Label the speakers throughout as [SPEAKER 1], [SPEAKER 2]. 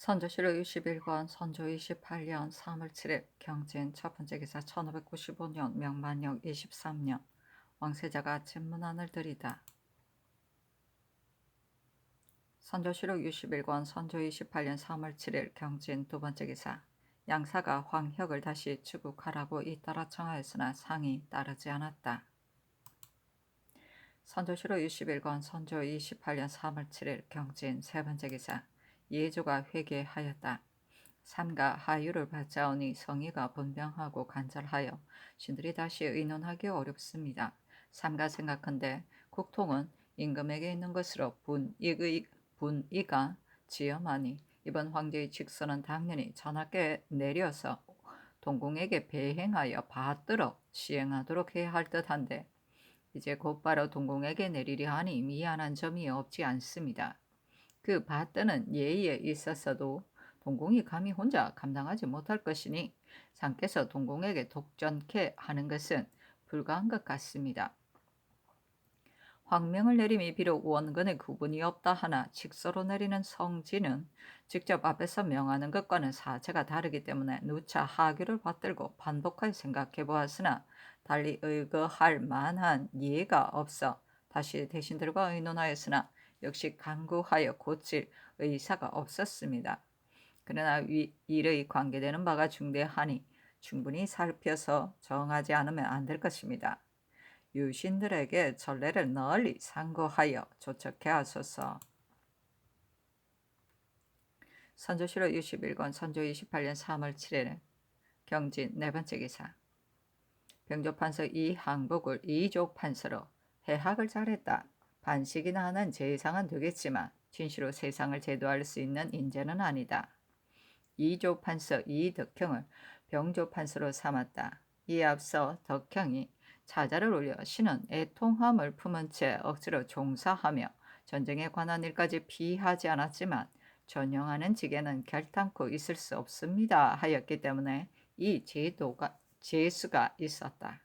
[SPEAKER 1] 선조실록 61권 선조 28년 3월 7일 경진 첫 번째 기사 1595년 명만력 23년 왕세자가 아침 문안을 드리다. 선조실록 61권 선조 28년 3월 7일 경진 두 번째 기사 양사가 황혁을 다시 추국하라고 잇따라 청하였으나 상이 따르지 않았다. 선조실록 61권 선조 28년 3월 7일 경진 세 번째 기사 예조가 회개하였다. 삼가 하유를 받자오니 성의가 분명하고 간절하여 신들이 다시 의논하기 어렵습니다. 삼가 생각한데 국통은 임금에게 있는 것으로 분이가 지엄하니 이번 황제의 직선은 당연히 전하께 내려서 동궁에게 배행하여 받들어 시행하도록 해야 할 듯한데 이제 곧바로 동궁에게 내리려 하니 미안한 점이 없지 않습니다. 그 받드는 예의에 있었어도 동궁이 감히 혼자 감당하지 못할 것이니 상께서 동궁에게 독전케 하는 것은 불가한 것 같습니다. 황명을 내림이 비록 원근의 구분이 없다 하나 직서로 내리는 성지는 직접 앞에서 명하는 것과는 사체가 다르기 때문에 누차 하교를 받들고 반복하여 생각해 보았으나 달리 의거할 만한 예가 없어 다시 대신들과 의논하였으나 역시 강구하여 고칠 의사가 없었습니다. 그러나 일의 관계되는 바가 중대하니 충분히 살펴서 정하지 않으면 안 될 것입니다. 유신들에게 전례를 널리 상고하여 조척해 하소서. 선조실록 61권 선조 28년 3월 7일 경진 네 번째 기사 병조판서 이항복을 이조판서로 해학을 잘했다. 반식이나 하는 제상은 되겠지만 진시로 세상을 제도할 수 있는 인재는 아니다. 이조판서 이덕형을 병조판서로 삼았다. 이에 앞서 덕형이 차자를 올려 신은 애통함을 품은 채 억지로 종사하며 전쟁에 관한 일까지 피하지 않았지만 전용하는 직에는 결탄코 있을 수 없습니다 하였기 때문에 이 재수가 있었다.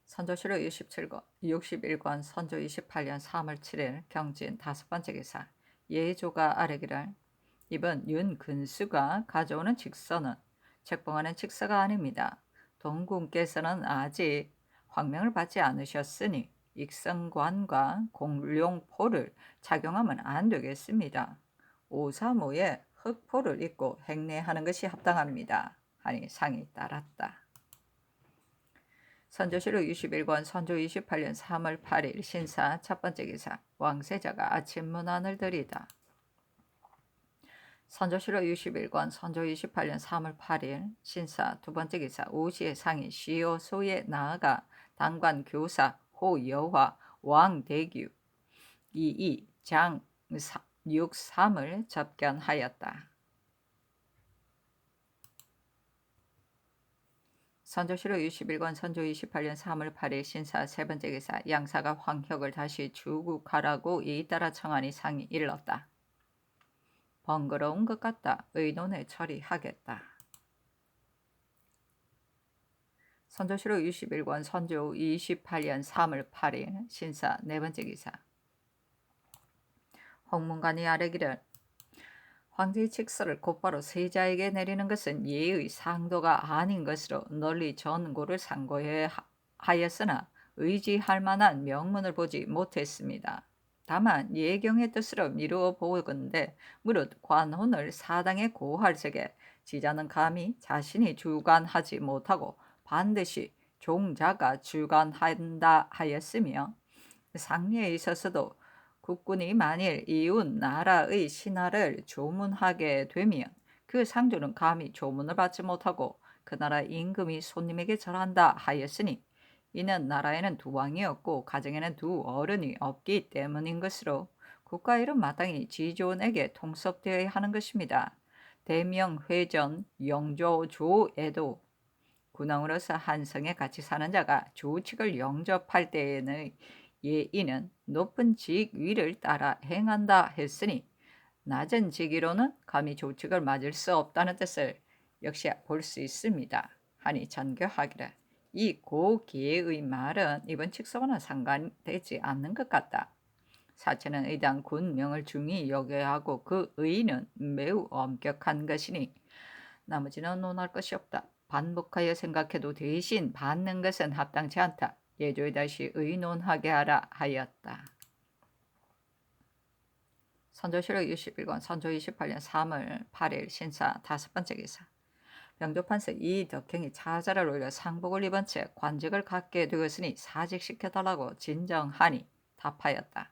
[SPEAKER 1] 선조실록 61권 선조 28년 3월 7일 경진 다섯 번째 기사 예조가 아뢰기를 이번 윤근수가 가져오는 직서는 책봉하는 직서가 아닙니다. 동궁께서는 아직 황명을 받지 않으셨으니 익성관과 공룡포를 착용하면 안 되겠습니다. 오사모에 흑포를 입고 행례하는 것이 합당합니다. 하니 상이 따랐다. 선조실록 61권 선조 28년 3월 8일 신사 첫 번째 기사 왕세자가 아침 문안을 드리다. 선조실록 61권 선조 28년 3월 8일 신사 두 번째 기사 오시의 상이 시오소에 나아가 당관 교사 호여화 왕대규 이이 장 63을 접견하였다. 선조실록 61권 선조 28년 3월 8일 신사 세 번째 기사 양사가 황혁을 다시 주국하라고 잇따라 청하니 상이 일렀다. 번거로운 것 같다. 의논에 처리하겠다. 선조실록 61권 선조 28년 3월 8일 신사 네 번째 기사 홍문관이 아뢰기를 황제의 직서를 곧바로 세자에게 내리는 것은 예의 상도가 아닌 것으로 널리 전고를 상고해 하였으나 의지할 만한 명문을 보지 못했습니다. 다만 예경의 뜻으로 미루어 보건대 무릇 관혼을 사당에 고할 적에 지자는 감히 자신이 주관하지 못하고 반드시 종자가 주관한다 하였으며 상례에 있어서도 국군이 만일 이웃 나라의 신하를 조문하게 되면 그 상주는 감히 조문을 받지 못하고 그 나라 임금이 손님에게 절한다 하였으니 이는 나라에는 두 왕이 없고 가정에는 두 어른이 없기 때문인 것으로 국가 일은 마땅히 지존에게 통속되어야 하는 것입니다. 대명회전 영조조에도 군왕으로서 한성에 같이 사는 자가 조칙을 영접할 때에는 예의는 높은 직위를 따라 행한다 했으니 낮은 직위로는 감히 조칙을 맞을 수 없다는 뜻을 역시 볼 수 있습니다. 하니 전교하기를 이 고기의 말은 이번 직서와는 상관되지 않는 것 같다. 사체는 의당 군명을 중히 여겨야 하고 그 의는 매우 엄격한 것이니 나머지는 논할 것이 없다. 반복하여 생각해도 대신 받는 것은 합당치 않다. 예조에 다시 의논하게 하라 하였다. 선조실록 61권 선조 28년 3월 8일 신사 5번째 기사. 병조판서 이덕행이 차자를 올려 상복을 입은 채 관직을 갖게 되었으니 사직시켜달라고 진정하니 답하였다.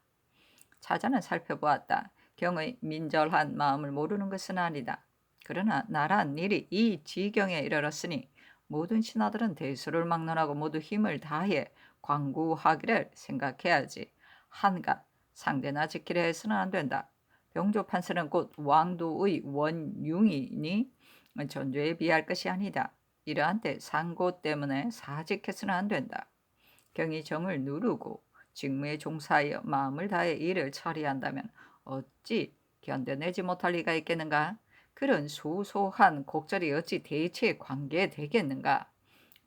[SPEAKER 1] 차자는 살펴보았다. 경의 민절한 마음을 모르는 것은 아니다. 그러나 나란 일이 이 지경에 이르렀으니 모든 신하들은 대수를 막론하고 모두 힘을 다해 광구하기를 생각해야지. 한갓 상대나 지키려 해서는 안 된다. 병조판서는 곧 왕도의 원융이니 전조에 비할 것이 아니다. 이러한 때 상고 때문에 사직해서는 안 된다. 경이 정을 누르고 직무에 종사하여 마음을 다해 일을 처리한다면 어찌 견뎌내지 못할 리가 있겠는가? 그런 소소한 곡절이 어찌 대체에 관계되겠는가?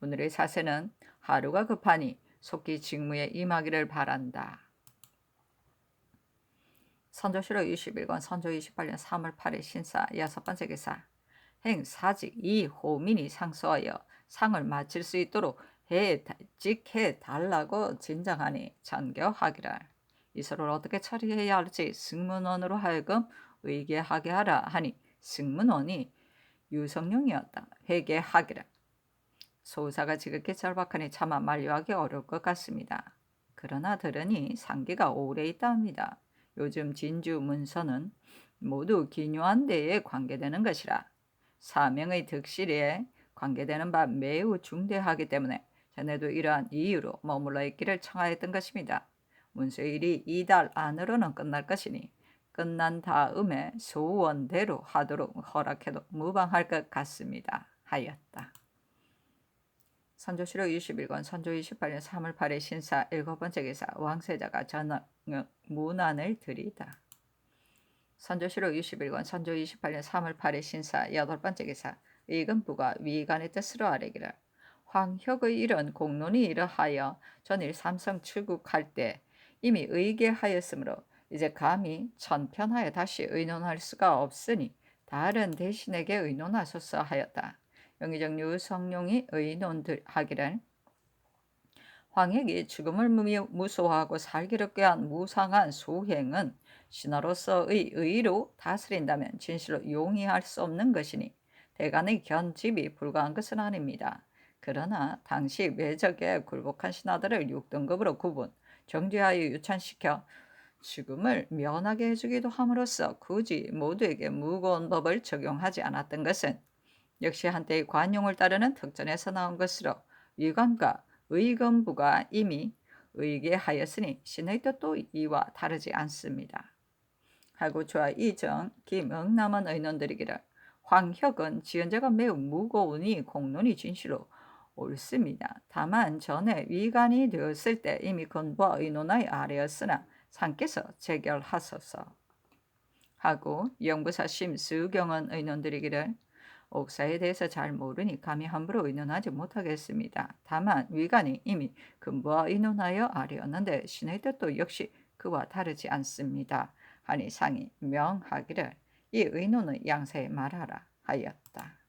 [SPEAKER 1] 오늘의 사세는 하루가 급하니 속히 직무에 임하기를 바란다. 선조실록 21권 선조 28년 3월 8일 신사 6번째 기사. 행사직 이 호민이 상소하여 상을 마칠 수 있도록 직해 달라고 진정하니 전교하기를. 이서를 어떻게 처리해야 할지 승문원으로 하여금 의계하게 하라 하니 승문원이 유성룡이었다. 회개하기를. 소사가 지극히 절박하니 차마 만류하기 어려울 것 같습니다. 그러나 들으니 상기가 오래 있다합니다. 요즘 진주 문서는 모두 기묘한 데에 관계되는 것이라 사명의 득실에 관계되는 바 매우 중대하기 때문에 전에도 이러한 이유로 머물러 있기를 청하였던 것입니다. 문서일이 이달 안으로는 끝날 것이니 끝난 다음에 소원대로 하도록 허락해도 무방할 것 같습니다. 하였다. 선조실록 21권 선조 28년 3월 8일 신사 7번째 기사. 왕세자가 전역 문안을 드리다. 선조실록 21권 선조 28년 3월 8일 신사 8번째 기사. 의금부가 위관의 뜻으로 아뢰기를. 황혁의 이런 공론이 이러하여 전일 삼성 출국할 때 이미 의계하였으므로 이제 감히 천편하여 다시 의논할 수가 없으니 다른 대신에게 의논하소서 하였다. 영의정 유성룡이 의논하기를. 황핵이 죽음을 무소하고 살기를 꾀한 무상한 소행은 신하로서의 의로 다스린다면 진실로 용이할 수 없는 것이니 대간의 견집이 불가한 것은 아닙니다. 그러나 당시 외적의 굴복한 신하들을 6등급으로 구분, 정죄하여 유찬시켜 죽음을 면하게 해주기도 함으로써 굳이 모두에게 무거운 법을 적용하지 않았던 것은 역시 한때의 관용을 따르는 특전에서 나온 것으로 위관과 의금부가 이미 의계하였으니 신의 뜻도 이와 다르지 않습니다. 하고 조하 이정 김응남은 의논드리기를. 황혁은 지연자가 매우 무거우니 공론이 진실로 옳습니다. 다만 전에 위관이 되었을 때 이미 건부와 의논의 아래였으나 상께서 재결하소서. 하고 영부사 심수경은 의논드리기를. 옥사에 대해서 잘 모르니 감히 함부로 의논하지 못하겠습니다. 다만 위관이 이미 근부와 의논하여 아뢰었는데 신의 뜻도 역시 그와 다르지 않습니다. 하니 상이 명하기를 이 의논의 양사에 말하라 하였다.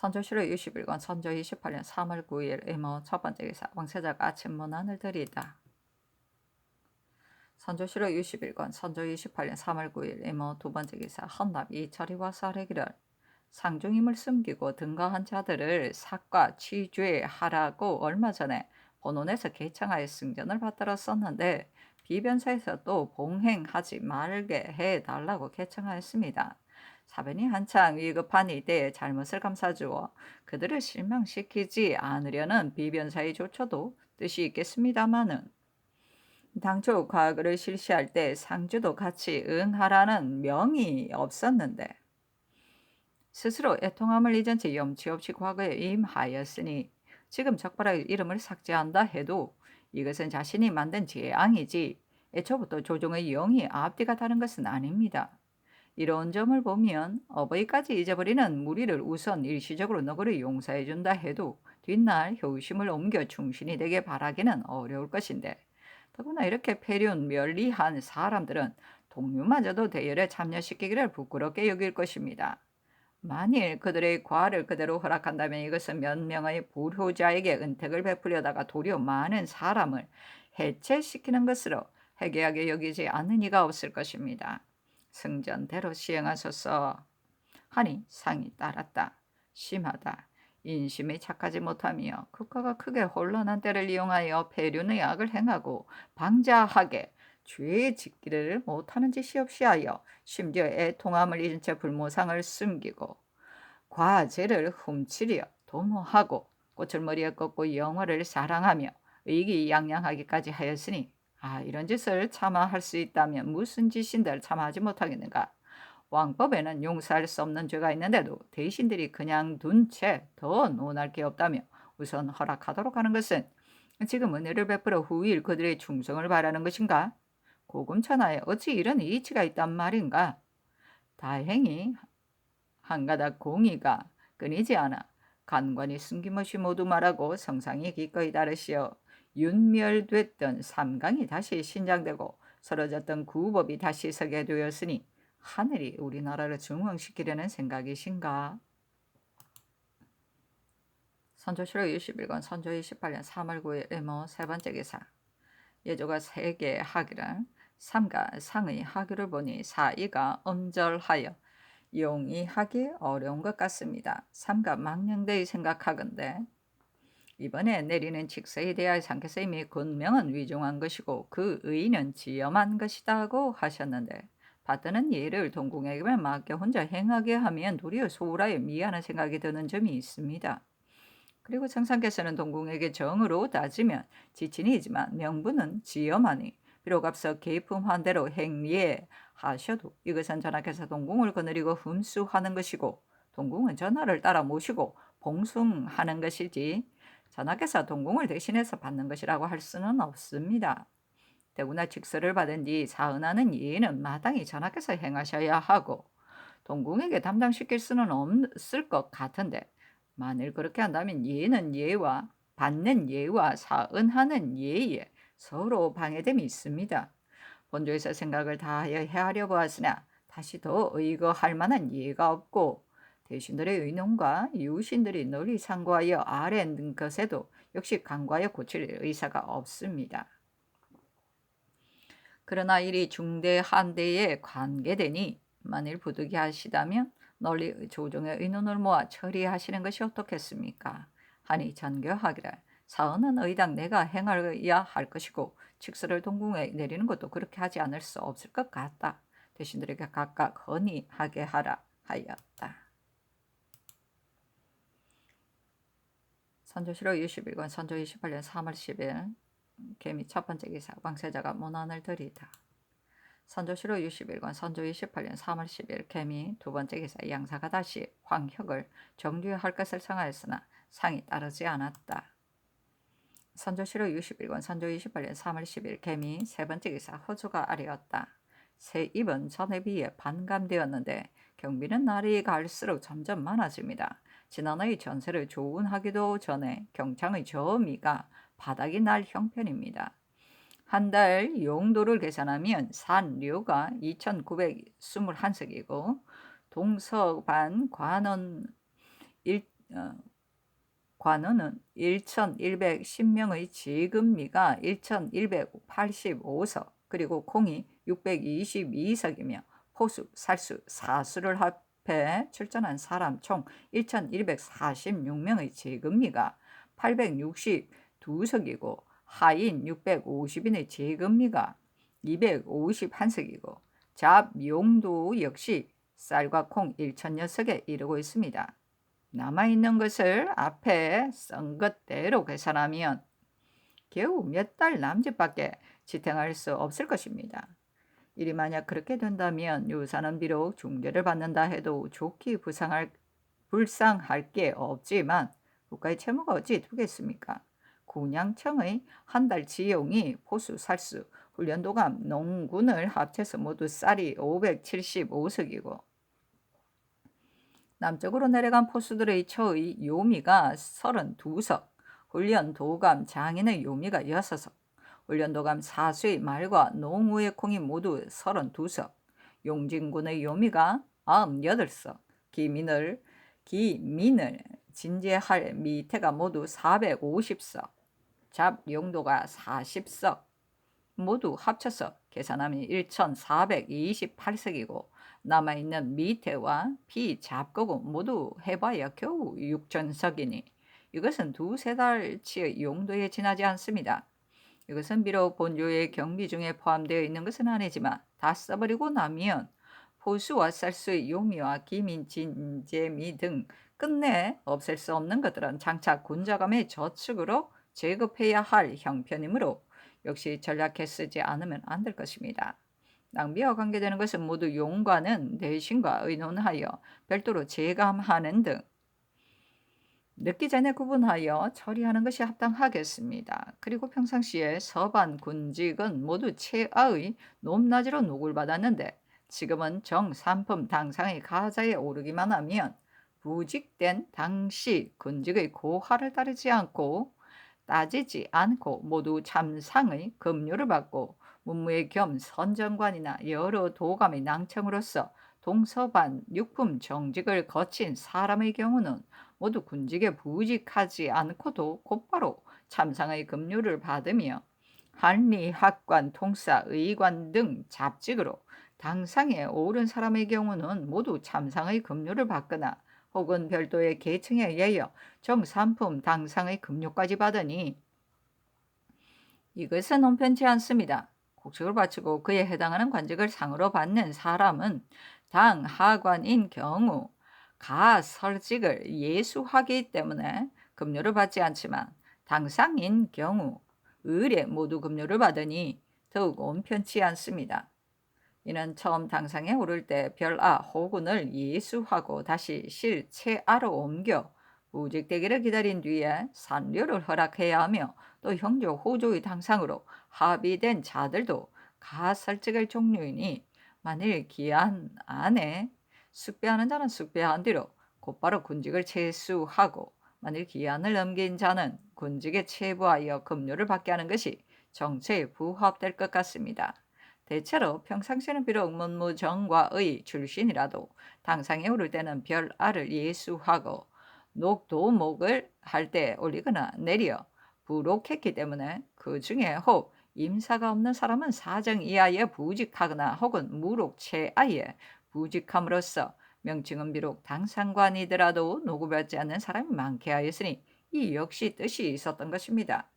[SPEAKER 1] 선조실록 21권 선조 28년 3월 9일 의모 첫번째 기사. 왕세자가 아침 문안을 드리다. 선조실록 61권 선조 28년 3월 9일 의모 두번째 기사. 헌납 이철이 와서 아뢰기를. 상중임을 숨기고 등가한 자들을 삭과 취죄하라고 얼마 전에 본원에서 개청하여 승전을 받들어 썼는데 비변사에서 또 봉행하지 말게 해달라고 개청하였습니다. 사변이 한창 위급한 이때에 잘못을 감사주어 그들을 실망시키지 않으려는 비변사의 조처도 뜻이 있겠습니다마는 당초 과거를 실시할 때 상주도 같이 응하라는 명이 없었는데 스스로 애통함을 잊은 채 염치 없이 과거에 임하였으니 지금 적발하여 이름을 삭제한다 해도 이것은 자신이 만든 재앙이지 애초부터 조정의 영이 앞뒤가 다른 것은 아닙니다. 이런 점을 보면 어버이까지 잊어버리는 무리를 우선 일시적으로 너그러 용서해준다 해도 뒷날 효심을 옮겨 충신이 되게 바라기는 어려울 것인데, 더구나 이렇게 폐륜 멸리한 사람들은 동료마저도 대열에 참여시키기를 부끄럽게 여길 것입니다. 만일 그들의 과를 그대로 허락한다면 이것은 몇 명의 불효자에게 은택을 베풀려다가 도리어 많은 사람을 해체시키는 것으로 해괴하게 여기지 않는 이가 없을 것입니다. 승전대로 시행하소서 하니 상이 따랐다. 심하다. 인심이 착하지 못하며 국가가 크게 혼란한 때를 이용하여 폐륜의 악을 행하고 방자하게 죄의 짓기를 못하는 짓이옵시하여 심지어 애통함을 잊은 채 불모상을 숨기고 과제를 훔치려 도모하고 꽃을 머리에 꽂고 영화를 사랑하며 의기양양하기까지 하였으니 이런 짓을 차마 할 수 있다면 무슨 짓인들 차마 하지 못하겠는가. 왕법에는 용서할 수 없는 죄가 있는데도 대신들이 그냥 둔 채 더 논할 게 없다며 우선 허락하도록 하는 것은 지금 은혜를 베풀어 후일 그들의 충성을 바라는 것인가? 고금천하에 어찌 이런 이치가 있단 말인가? 다행히 한가닥 공의가 끊이지 않아 간관이 숨김없이 모두 말하고 성상이 기꺼이 따르시어 윤멸됐던 삼강이 다시 신장되고 쓰러졌던 구법이 다시 서게 되었으니 하늘이 우리나라를 중흥시키려는 생각이신가? 선조실록 21권 선조 28년 3월 9일 을모 세 번째 기사. 예조가 세계 하기를 삼가 상의 하기를 보니 사이가 엄절하여 용이하기 어려운 것 같습니다. 삼가 망령되이 생각하건대 이번에 내리는 칙서에 대하여 상께서 이미 군명은 위중한 것이고 그 의는 지엄한 것이다고 하셨는데, 받드는 예를 동궁에게만 맡겨 혼자 행하게 하면 도리어 소홀하여 미안한 생각이 드는 점이 있습니다. 그리고 정상께서는 동궁에게 정으로 따지면 지친이지만 명분은 지엄하니 비록 앞서 계품한 대로 행리에 하셔도 이것은 전하께서 동궁을 거느리고 흠수하는 것이고 동궁은 전하를 따라 모시고 봉숭하는 것이지 전하께서 동궁을 대신해서 받는 것이라고 할 수는 없습니다. 더구나 직서를 받은 뒤 사은하는 예는 마땅히 전하께서 행하셔야 하고 동궁에게 담당시킬 수는 없을 것 같은데, 만일 그렇게 한다면 예는 예와 받는 예와 사은하는 예에 서로 방해됨이 있습니다. 본조에서 생각을 다하여 헤아려 보았으나 다시 더 의거할 만한 예가 없고 대신들의 의논과 이웃신들이 널리 상고하여 아랜 것에도 역시 간과하여 고칠 의사가 없습니다. 그러나 일이 중대한 데에 관계되니 만일 부득이하시다면 널리 조정의 의논을 모아 처리하시는 것이 어떻겠습니까? 하니 전교하기를 사언은 의당 내가 행하여야 할 것이고 칙서를 동궁에 내리는 것도 그렇게 하지 않을 수 없을 것 같다. 대신들에게 각각 건의하게 하라 하였다. 선조실록 21권 선조 28년 3월 10일 개미 첫 번째 기사. 왕세자가 문안을 드리다. 선조실록 61권 선조 28년 3월 10일 개미 두 번째 기사. 양사가 다시 황혁을 정류할 것을 청하였으나 상이 따르지 않았다. 선조실록 61권 선조 28년 3월 10일 개미 세 번째 기사. 허조가 아뢰었다. 새 입은 전에 비해 반감되었는데 경비는 날이 갈수록 점점 많아집니다. 지난해의 전세를 조운하기도 전에 경창의 저미가 바닥이 날 형편입니다. 한 달 용도를 계산하면 산료가 2,921석이고 동서반 관원은 1,110명의 지급미가 1,185석, 그리고 콩이 622석이며 포수, 살수, 사수를 합해 출전한 사람 총 1,146명의 지급미가 862석이고 하인 650인의 지급미가 251석이고 잡용도 역시 쌀과 콩 1,000녀석에 이르고 있습니다. 남아있는 것을 앞에 쓴 것대로 계산하면 겨우 몇 달 남짓밖에 지탱할 수 없을 것입니다. 일이 만약 그렇게 된다면 유사는 비록 중재를 받는다 해도 좋게 불쌍할 게 없지만 국가의 채무가 어찌 두겠습니까? 군양청의 한 달 지용이 포수, 살수, 훈련도감, 농군을 합쳐서 모두 쌀이 575석이고 남쪽으로 내려간 포수들의 처의 요미가 32석, 훈련도감 장인의 요미가 6석, 훈련도감 사수의 말과 농우의 콩이 모두 32석, 용진군의 요미가 98석, 기민을 진제할 미태가 모두 450석, 잡용도가 40석, 모두 합쳐서 계산하면 1428석이고 남아있는 미태와 비잡거군 모두 해봐야 겨우 6000석이니 이것은 두세 달치의 용도에 지나지 않습니다. 이것은 비록 본조의 경비 중에 포함되어 있는 것은 아니지만 다 써버리고 나면 포수와 쌀수의 요미와 기민, 진제미 등 끝내 없앨 수 없는 것들은 장차 군자감의 저축으로 제급해야 할 형편이므로 역시 전략해 쓰지 않으면 안 될 것입니다. 낭비와 관계되는 것은 모두 용과는 대신과 의논하여 별도로 제감하는 등 늦기 전에 구분하여 처리하는 것이 합당하겠습니다. 그리고 평상시에 서반 군직은 모두 최하의 높낮이로 녹을 받았는데 지금은 정삼품 당상의 가자에 오르기만 하면 부직된 당시 군직의 고하를 따지지 않고 모두 참상의 급료를 받고 문무의 겸 선정관이나 여러 도감의 낭청으로서 동서반 육품 정직을 거친 사람의 경우는 모두 군직에 부직하지 않고도 곧바로 참상의 급료를 받으며 한리, 학관, 통사, 의관 등 잡직으로 당상에 오른 사람의 경우는 모두 참상의 급료를 받거나 혹은 별도의 계층에 의하여 정삼품 당상의 급료까지 받으니 이것은 온편치 않습니다. 곡식을 바치고 그에 해당하는 관직을 상으로 받는 사람은 당 하관인 경우 가설직을 예수하기 때문에 급료를 받지 않지만 당상인 경우 을에 모두 급료를 받으니 더욱 온편치 않습니다. 이는 처음 당상에 오를 때 별아 호군을 예수하고 다시 실체아로 옮겨 부직되기를 기다린 뒤에 산료를 허락해야 하며 또 형조 호조의 당상으로 합의된 자들도 가설직의 종류이니 만일 기한 안에 숙배하는 자는 숙배한 뒤로 곧바로 군직을 채수하고 만일 기한을 넘긴 자는 군직에 체부하여 급료를 받게 하는 것이 정체에 부합될 것 같습니다. 대체로 평상시에는 비록 문무정과의 출신이라도 당상에 오를 때는 별아를 예수하고 녹도목을 할 때 올리거나 내려 부록했기 때문에 그 중에 혹 임사가 없는 사람은 사정 이하에 부직하거나 혹은 무록체하에 부직함으로써 명칭은 비록 당상관이더라도 노구받지 않는 사람이 많게 하였으니 이 역시 뜻이 있었던 것입니다.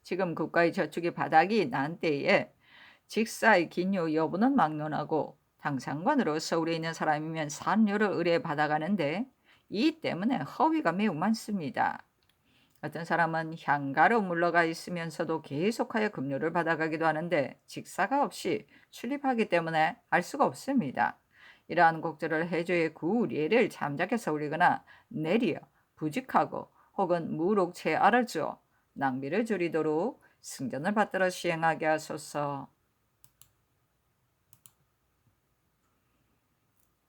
[SPEAKER 1] 지금 국가의 저축이 바닥이 난 때에 직사의 긴요 여부는 막론하고 당상관으로 서울에 있는 사람이면 산료를 의뢰받아가는데 이 때문에 허위가 매우 많습니다. 어떤 사람은 향가로 물러가 있으면서도 계속하여 급료를 받아가기도 하는데 직사가 없이 출입하기 때문에 알 수가 없습니다. 이러한 곡절을 해조의 구례를 잠작해서 올리거나 내리어 부직하고 혹은 무록체알을 주어 낭비를 줄이도록 승전을 받들어 시행하게 하소서.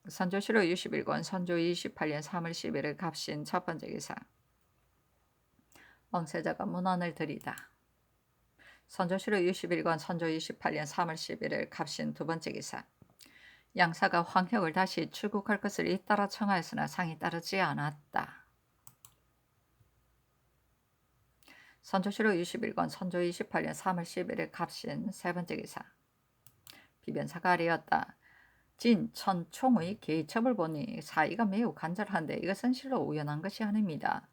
[SPEAKER 1] 선조실록 61권 선조 28년 3월 10일 갑신 첫 번째 기사. 왕세자가 문안을 드리다. 선조실록 61권 선조 28년 3월 11일 갑신 두 번째 기사. 양사가 황혁을 다시 출국할 것을 잇따라 청하였으나 상이 따르지 않았다. 선조실록 61권 선조 28년 3월 11일 갑신 세 번째 기사. 비변사가 아뢰었다. 진 천총의 계첩을 보니 사이가 매우 간절한데 이것은 실로 우연한 것이 아닙니다.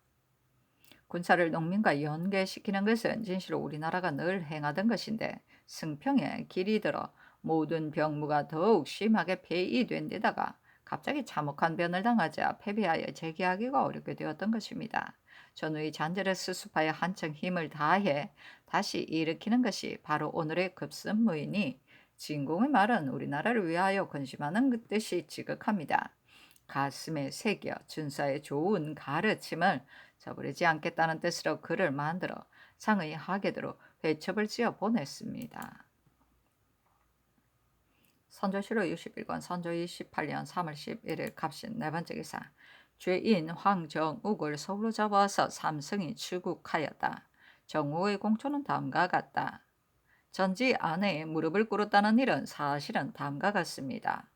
[SPEAKER 1] 군사를 농민과 연계시키는 것은 진실로 우리나라가 늘 행하던 것인데 승평에 길이 들어 모든 병무가 더욱 심하게 폐위된 데다가 갑자기 참혹한 변을 당하자 패배하여 재개하기가 어렵게 되었던 것입니다. 전후의 잔재를 수습하여 한층 힘을 다해 다시 일으키는 것이 바로 오늘의 급선무이니 진공의 말은 우리나라를 위하여 근심하는 뜻이 지극합니다. 가슴에 새겨 준사의 좋은 가르침을 저버리지 않겠다는 뜻으로 글을 만들어 상의 하계도로 회첩을 지어 보냈습니다. 선조실록 61권 선조 28년 3월 11일 갑신 네 번째 기사. 죄인 황정욱을 서울로 잡아서 삼성이 출국하였다. 정욱의 공초는 다음과 같다. 전지 아내의 무릎을 꿇었다는 일은 사실은 다음과 같습니다.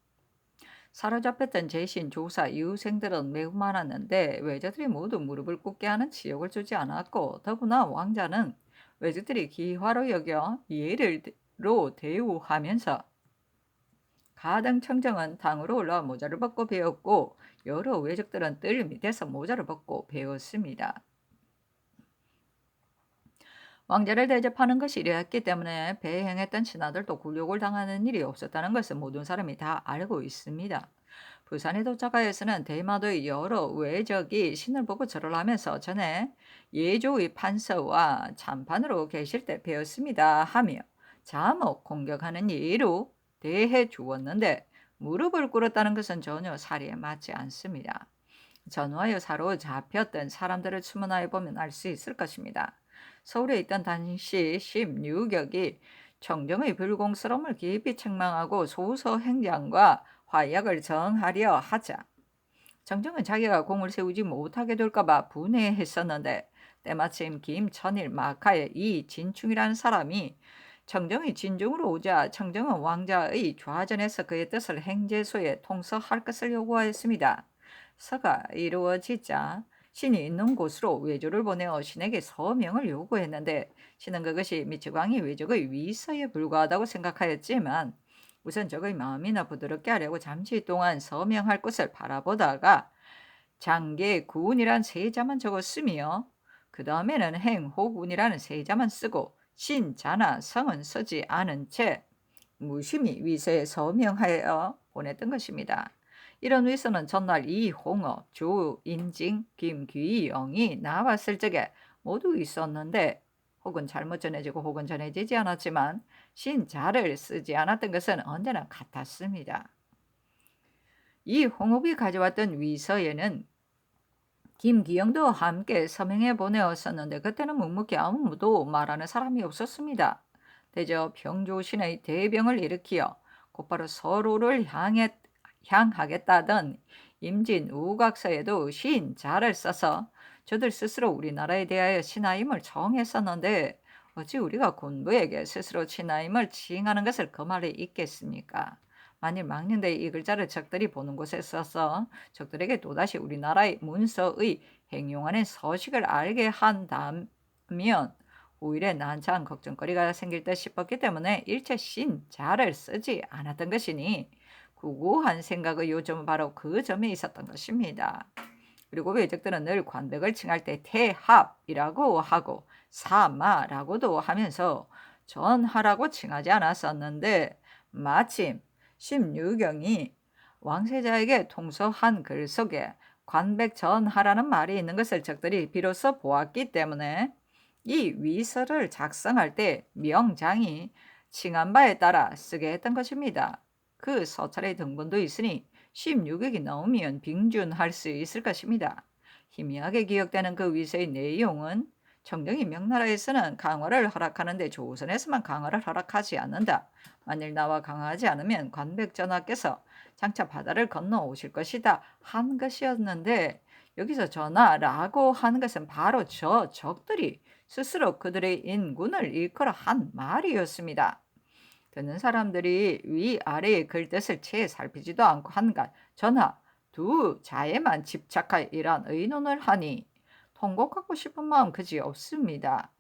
[SPEAKER 1] 사로잡혔던 재신, 조사, 이후생들은 매우 많았는데 외자들이 모두 무릎을 꿇게 하는 지역을 주지 않았고, 더구나 왕자는 외자들이 기화로 여겨 예를로 대우하면서 가당 청정은 당으로 올라 모자를 벗고 배웠고, 여러 외적들은 뜰 밑에서 모자를 벗고 배웠습니다. 왕자를 대접하는 것이 이랬기 때문에 배에 행했던 신하들도 굴욕을 당하는 일이 없었다는 것을 모든 사람이 다 알고 있습니다. 부산에 도착하여서는 대마도의 여러 외적이 신을 보고 절을 하면서 전에 예조의 판서와 참판으로 계실 때 배웠습니다 하며 자목 공격하는 예로 대해 주었는데, 무릎을 꿇었다는 것은 전혀 사리에 맞지 않습니다. 전화여 사로잡혔던 사람들을 추문하여 보면 알 수 있을 것입니다. 서울에 있던 당시 16격이 청정의 불공스러움을 깊이 책망하고 소서 행장과 화약을 정하려 하자 청정은 자기가 공을 세우지 못하게 될까봐 분해했었는데, 때마침 김천일 마카의 이 진충이라는 사람이 청정이 진중으로 오자 청정은 왕자의 좌전에서 그의 뜻을 행제소에 통서할 것을 요구하였습니다. 서가 이루어지자 신이 있는 곳으로 외조를 보내어 신에게 서명을 요구했는데, 신은 그것이 미치광이 외적의 위서에 불과하다고 생각하였지만 우선 적의 마음이나 부드럽게 하려고 잠시 동안 서명할 것을 바라보다가 장계군이란 세자만 적었으며 그 다음에는 행호군이라는 세자만 쓰고 신자나 성은 쓰지 않은 채 무심히 위서에 서명하여 보냈던 것입니다. 이런 위서는 전날 이홍업, 조인징, 김귀영이 나왔을 적에 모두 있었는데, 혹은 잘못 전해지고 혹은 전해지지 않았지만 신자를 쓰지 않았던 것은 언제나 같았습니다. 이 홍업이 가져왔던 위서에는 김기영도 함께 서명해 보내었었는데 그때는 묵묵히 아무도 말하는 사람이 없었습니다. 대저 병조신의 대병을 일으키어 곧바로 서로를 향하겠다던 임진우각서에도 신자를 써서 저들 스스로 우리나라에 대하여 신하임을 정했었는데, 어찌 우리가 군부에게 스스로 신하임을 칭하는 것을 그 말에 있겠습니까? 만일 망령되이 이 글자를 적들이 보는 곳에 써서 적들에게 또다시 우리나라의 문서의 행용하는 서식을 알게 한다면 오히려 난처한 걱정거리가 생길 듯 싶었기 때문에 일체 신자를 쓰지 않았던 것이니, 구구한 생각의 요점은 바로 그 점에 있었던 것입니다. 그리고 외적들은 늘 관백을 칭할 때 태합이라고 하고 사마라고도 하면서 전하라고 칭하지 않았었는데, 마침 심유경이 왕세자에게 통서한 글 속에 관백전하라는 말이 있는 것을 적들이 비로소 보았기 때문에 이 위서를 작성할 때 명장이 칭한 바에 따라 쓰게 했던 것입니다. 그 서찰의 등본도 있으니 16억이 넘으면 빙준할 수 있을 것입니다. 희미하게 기억되는 그 위서의 내용은 청정이 명나라에서는 강화를 허락하는데 조선에서만 강화를 허락하지 않는다. 만일 나와 강화하지 않으면 관백전하께서 장차 바다를 건너오실 것이다 한 것이었는데, 여기서 전하라고 하는 것은 바로 저 적들이 스스로 그들의 인군을 일컬어 한 말이었습니다. 듣는 사람들이 위아래의 글뜻을 채 살피지도 않고 한간 전하 두 자에만 집착하여 이러한 의논을 하니 통곡하고 싶은 마음 그지 없습니다.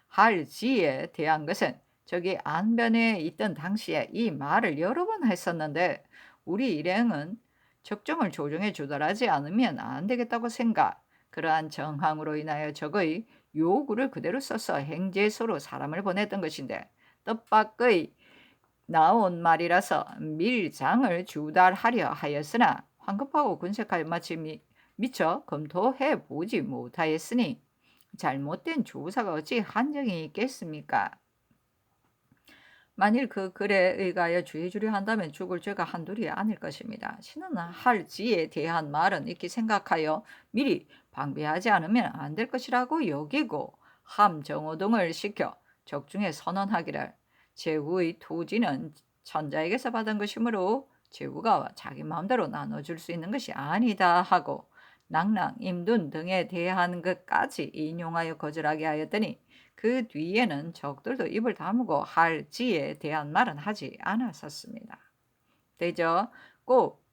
[SPEAKER 1] 할지에 대한 것은 저기 안변에 있던 당시에 이 말을 여러 번 했었는데, 우리 일행은 적정을 조정해 조달하지 않으면 안 되겠다고 생각, 그러한 정황으로 인하여 적의 요구를 그대로 써서 행제소로 사람을 보냈던 것인데, 뜻밖의 나온 말이라서 밀장을 주달하려 하였으나 황급하고 군색하여 마치 미처 검토해 보지 못하였으니 잘못된 조사가 어찌 한정이 있겠습니까? 만일 그 글에 의하여 주의주려 한다면 죽을 죄가 한둘이 아닐 것입니다. 신은 할지에 대한 말은 이렇게 생각하여 미리 방비하지 않으면 안 될 것이라고 여기고 함정호 등을 시켜 적중에 선언하기를, 제후의 토지는 천자에게서 받은 것이므로 제후가 자기 마음대로 나눠줄 수 있는 것이 아니다 하고 낭랑, 임둔 등에 대한 것까지 인용하여 거절하게 하였더니 그 뒤에는 적들도 입을 다물고 할지에 대한 말은 하지 않았었습니다. 대저 꼭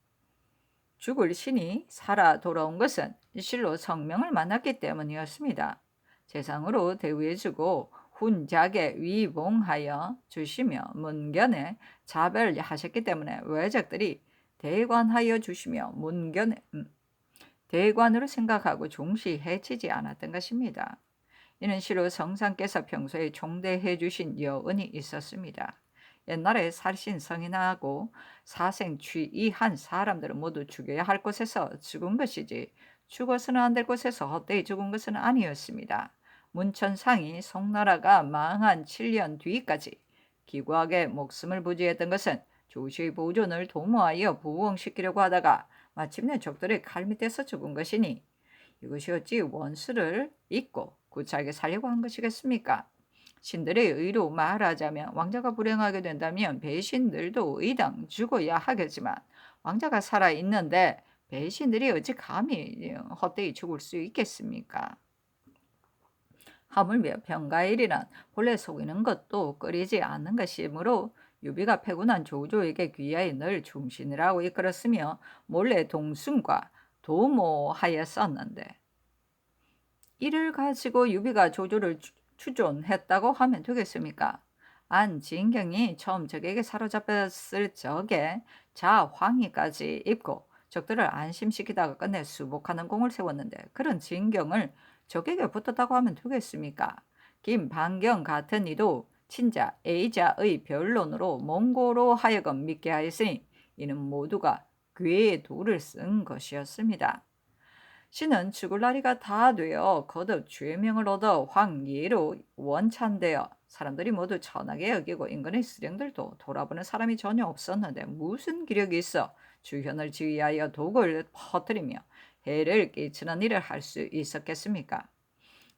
[SPEAKER 1] 죽을 신이 살아 돌아온 것은 실로 성명을 만났기 때문이었습니다. 재상으로 대우해주고 훈작에 위봉하여 주시며 문견에 자별하셨기 때문에 외적들이 대관하여 주시며 문견에 대관으로 생각하고 종시 해치지 않았던 것입니다. 이는 실로 성상께서 평소에 총대해 주신 여은이 있었습니다. 옛날에 살신 성인하고 사생 취이한 사람들은 모두 죽여야 할 곳에서 죽은 것이지 죽어서는 안 될 곳에서 헛되이 죽은 것은 아니었습니다. 문천상이 송나라가 망한 7년 뒤까지 기구하게 목숨을 부지했던 것은 조시의 보존을 도모하여 부흥시키려고 하다가 마침내 적들의 칼 밑에서 죽은 것이니 이것이 어찌 원수를 잊고 구차하게 살려고 한 것이겠습니까? 신들의 의로 말하자면 왕자가 불행하게 된다면 배신들도 의당 죽어야 하겠지만 왕자가 살아있는데 배신들이 어찌 감히 헛되이 죽을 수 있겠습니까? 하물며 병가일이란 본래 속이는 것도 끓이지 않는 것이므로 유비가 패군한 조조에게 귀하에 늘 중신이라고 이끌었으며 몰래 동순과 도모하였었는데 이를 가지고 유비가 조조를 추존했다고 하면 되겠습니까? 안진경이 처음 적에게 사로잡혔을 적에 자황의까지 입고 적들을 안심시키다가 끝내 수복하는 공을 세웠는데 그런 진경을 적에게 붙었다고 하면 되겠습니까? 김반경 같은 이도 친자 A자의 변론으로 몽고로 하여금 믿게 하였으니 이는 모두가 괴의 도를 쓴 것이었습니다. 신은 죽을 날이가 다 되어 거듭 죄명을 얻어 황예로 원찬되어 사람들이 모두 천하게 여기고 인근의 수령들도 돌아보는 사람이 전혀 없었는데 무슨 기력이 있어 주현을 지휘하여 독을 퍼뜨리며 해를 끼치는 일을 할 수 있었겠습니까?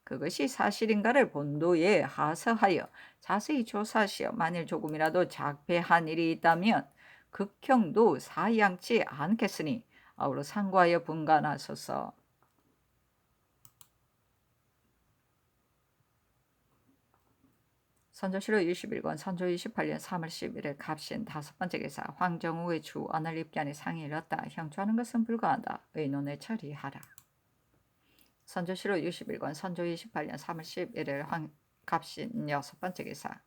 [SPEAKER 1] 그것이 사실인가를 본도에 하서하여 자세히 조사하시어 만일 조금이라도 작배한 일이 있다면 극형도 사양치 않겠으니 아우러 상고하여 분간하소서. 선조실록 21권 선조 28년 3월 11일 갑신 5번째 기사 황정우의 주언을 입기하니 상이 일렀다. 형주하는 것은 불가하다. 의논에 처리하라. 선조실록 61권 선조 28년 3월 11일 갑신 6번째 기사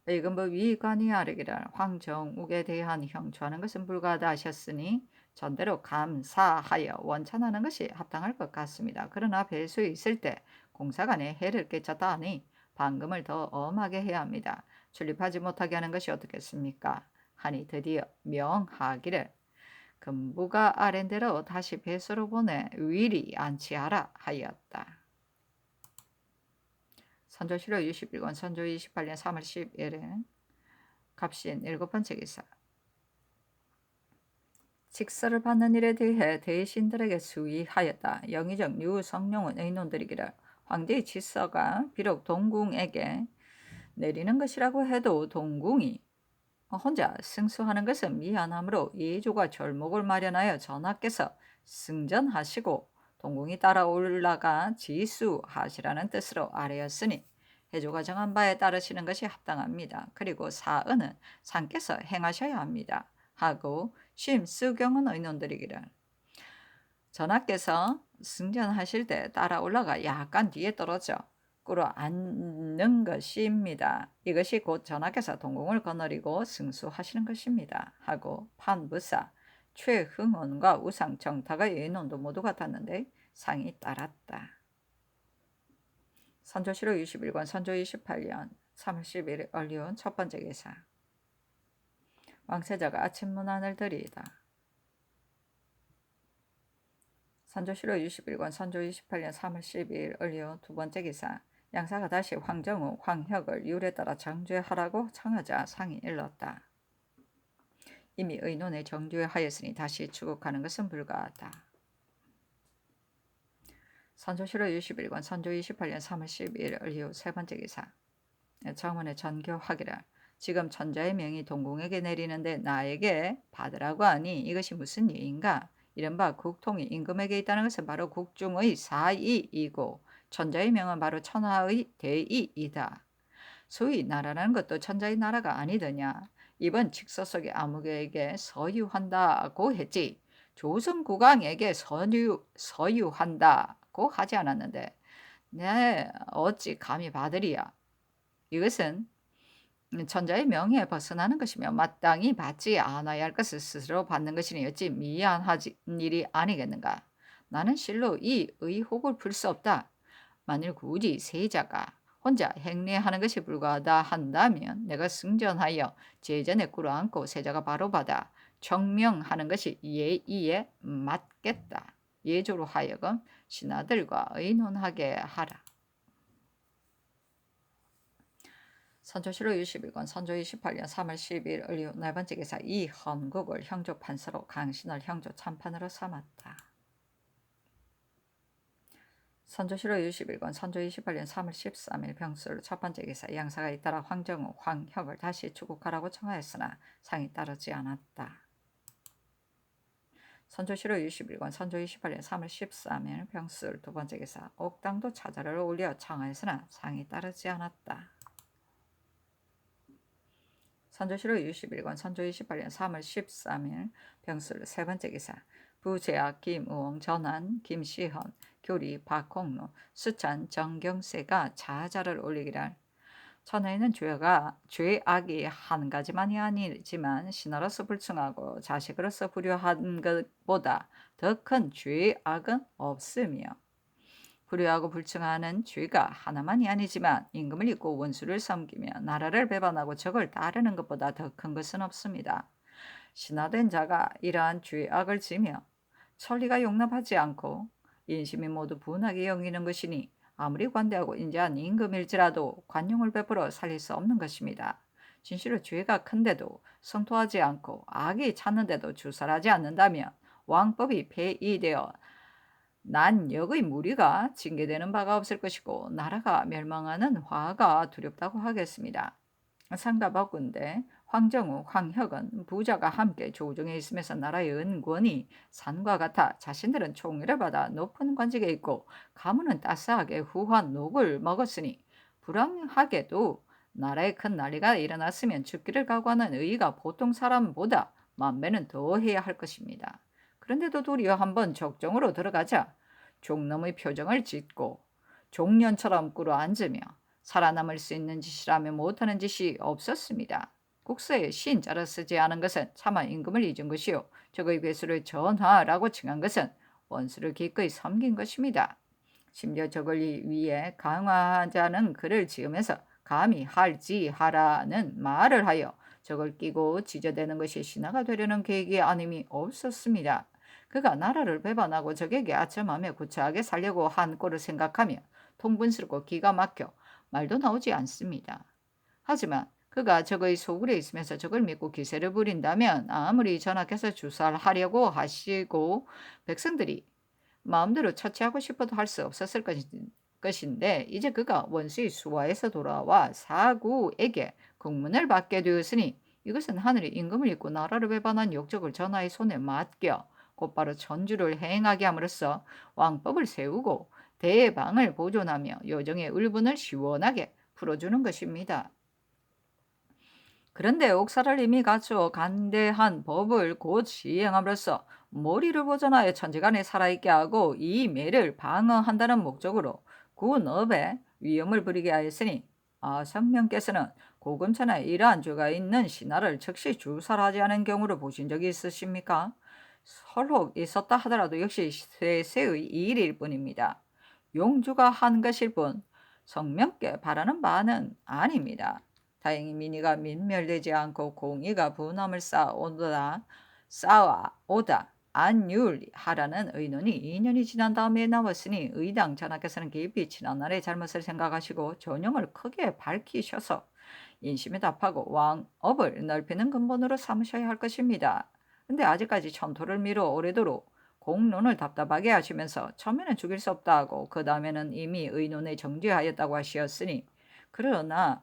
[SPEAKER 1] 의금부 위관이 아르기를 황정욱에 대한 형주하는 것은 불가하다 하셨으니 전대로 감사하여 원찬하는 것이 합당할 것 같습니다. 그러나 배수에 있을 때 공사간에 해를 끼쳤다 하니 방금을 더 엄하게 해야 합니다. 출입하지 못하게 하는 것이 어떻겠습니까? 하니 드디어 명하기를 금부가 아랜대로 다시 배수로 보내 위리 안치하라 하였다. 선조실록 21권 선조 28년 3월 10일에 갑신 7번째 기사 직서를 받는 일에 대해 대신들에게 수의하였다. 영의정 유성룡은 의논드리기를 황제의 직서가 비록 동궁에게 내리는 것이라고 해도 동궁이 혼자 승수하는 것은 미안하므로 예조가 절목을 마련하여 전하께서 승전하시고 동궁이 따라 올라가 지수하시라는 뜻으로 아뢰었으니 해조가 정한 바에 따르시는 것이 합당합니다. 그리고 사은은 상께서 행하셔야 합니다. 하고 심수경은 의논드리기를 전하께서 승전하실 때 따라 올라가 약간 뒤에 떨어져 꿇어 앉는 것입니다. 이것이 곧 전하께서 동궁을 거느리고 승수하시는 것입니다. 하고 판부사 최흥원과 우상정탁의 의논도 모두 같았는데 상이 따랐다. 선조실록 21권 선조 28년 3월 11일 얼리온 첫 번째 기사 왕세자가 아침 문안을 드리이다. 선조실록 21권 선조 28년 3월 12일 얼리온 두 번째 기사 양사가 다시 황정우, 황혁을 율에 따라 정죄하라고 청하자 상이 일렀다. 이미 의논에 정죄하였으니 다시 추국하는 것은 불가하다. 선조실록 21권 선조 28년 3월 12일 얼리온 세 번째 기사 정원의 전교하기를 지금 천자의 명이 동궁에게 내리는데 나에게 받으라고 하니 이것이 무슨 예인가? 이른바 국통이 임금에게 있다는 것은 바로 국중의 사이이고 천자의 명은 바로 천하의 대이이다. 소위 나라라는 것도 천자의 나라가 아니더냐. 이번 직서 속에 아무개에게 서유한다고 했지. 조선국왕에게 서유한다고 하지 않았는데 네 어찌 감히 받으리야. 이것은 천자의 명예에 벗어나는 것이며 마땅히 받지 않아야 할 것을 스스로 받는 것이니 어찌 미안한 일이 아니겠는가. 나는 실로 이 의혹을 풀 수 없다. 만일 굳이 세자가 혼자 행례하는 것이 불가하다 한다면 내가 승전하여 제전에 꿇어앉고 세자가 바로 받아 청명하는 것이 예의에 맞겠다. 예조로 하여금 신하들과 의논하게 하라. 선조실록 61권 선조 28년 3월 10일 을류 네 번째 기사 이헌국을 형조 판서로 강신을 형조 참판으로 삼았다. 선조실록 61권 선조 28년 3월 13일 병술 첫 번째 기사 양사가 잇따라 황정우, 황혁을 다시 추국하라고 청하였으나 상이 따르지 않았다. 선조실록 61권 선조 28년 3월 13일 병술 두 번째 기사 옥당도 차자를 올려 청하였으나 상이 따르지 않았다. 선조실록 61권 선조 28년 3월 13일 병술 세 번째 기사 부재학 김우엉 전한 김시헌 교리 박홍로 수찬 정경세가 자자를 올리기를 천하에는 죄악이 한 가지만이 아니지만 신하로서 불충하고 자식으로서 불효한 것보다 더 큰 죄악은 없으며 불효하고 불충하는 죄가 하나만이 아니지만 임금을 잊고 원수를 섬기며 나라를 배반하고 적을 따르는 것보다 더 큰 것은 없습니다. 신하된 자가 이러한 죄악을 지며 천리가 용납하지 않고 인심이 모두 분하게 여기는 것이니 아무리 관대하고 인자한 임금일지라도 관용을 베풀어 살릴 수 없는 것입니다. 진실로 죄가 큰데도 성토하지 않고 악이 찼는데도 주살하지 않는다면 왕법이 폐위되어 난역의 무리가 징계되는 바가 없을 것이고 나라가 멸망하는 화가 두렵다고 하겠습니다. 상가바군데 황정우, 황혁은 부자가 함께 조정에 있으면서 나라의 은권이 산과 같아 자신들은 총애를 받아 높은 관직에 있고 가문은 따스하게 후한 녹을 먹었으니 불황하게도 나라에 큰 난리가 일어났으면 죽기를 각오하는 의의가 보통 사람보다 만배는 더해야 할 것입니다. 그런데도 도리어 한번 적정으로 들어가자 종놈의 표정을 짓고 종년처럼 꿇어앉으며 살아남을 수 있는 짓이라면 못하는 짓이 없었습니다. 국서에 신자를 쓰지 않은 것은 차마 임금을 잊은 것이요 적의 괴수를 전하라고 칭한 것은 원수를 기꺼이 섬긴 것입니다. 심지어 적을 위해 강화자는 글을 지으면서 감히 할지하라는 말을 하여 적을 끼고 지저대는 것이 신하가 되려는 계획이 아님이 없었습니다. 그가 나라를 배반하고 적에게 아첨하며 구차하게 살려고 한 꼴을 생각하며 통분스럽고 기가 막혀 말도 나오지 않습니다. 하지만 그가 적의 소굴에 있으면서 적을 믿고 기세를 부린다면 아무리 전하께서 주살하려고 하시고 백성들이 마음대로 처치하고 싶어도 할 수 없었을 것인데 이제 그가 원수의 수하에서 돌아와 사구에게 국문을 받게 되었으니 이것은 하늘이 임금을 잊고 나라를 배반한 욕적을 전하의 손에 맡겨 곧바로 천주를 행하게 함으로써 왕법을 세우고 대방을 보존하며 여정의 울분을 시원하게 풀어주는 것입니다. 그런데 옥사를 이미 갖추어 간대한 법을 곧 시행함으로써 모리를 보존하여 천지간에 살아있게 하고 이 매를 방어한다는 목적으로 군업에 위험을 부리게 하였으니 성명께서는 고금천에 이러한 죄가 있는 신하를 즉시 주살하지 않은 경우를 보신 적이 있으십니까? 설혹 있었다 하더라도 역시 세세의 일일 뿐입니다. 용주가 한 것일 뿐 성명께 바라는 바는 아닙니다. 다행히 민의가 민멸되지 않고 공의가 분함을 쌓아오다 안율하라는 의논이 2년이 지난 다음에 나왔으니 의당 전하께서는 깊이 지난날의 잘못을 생각하시고 전용을 크게 밝히셔서 인심에 답하고 왕업을 넓히는 근본으로 삼으셔야 할 것입니다. 근데 아직까지 천토를 미루어 오래도록 공론을 답답하게 하시면서 처음에는 죽일 수 없다 하고 그 다음에는 이미 의논에 정지하였다고 하시었으니 그러나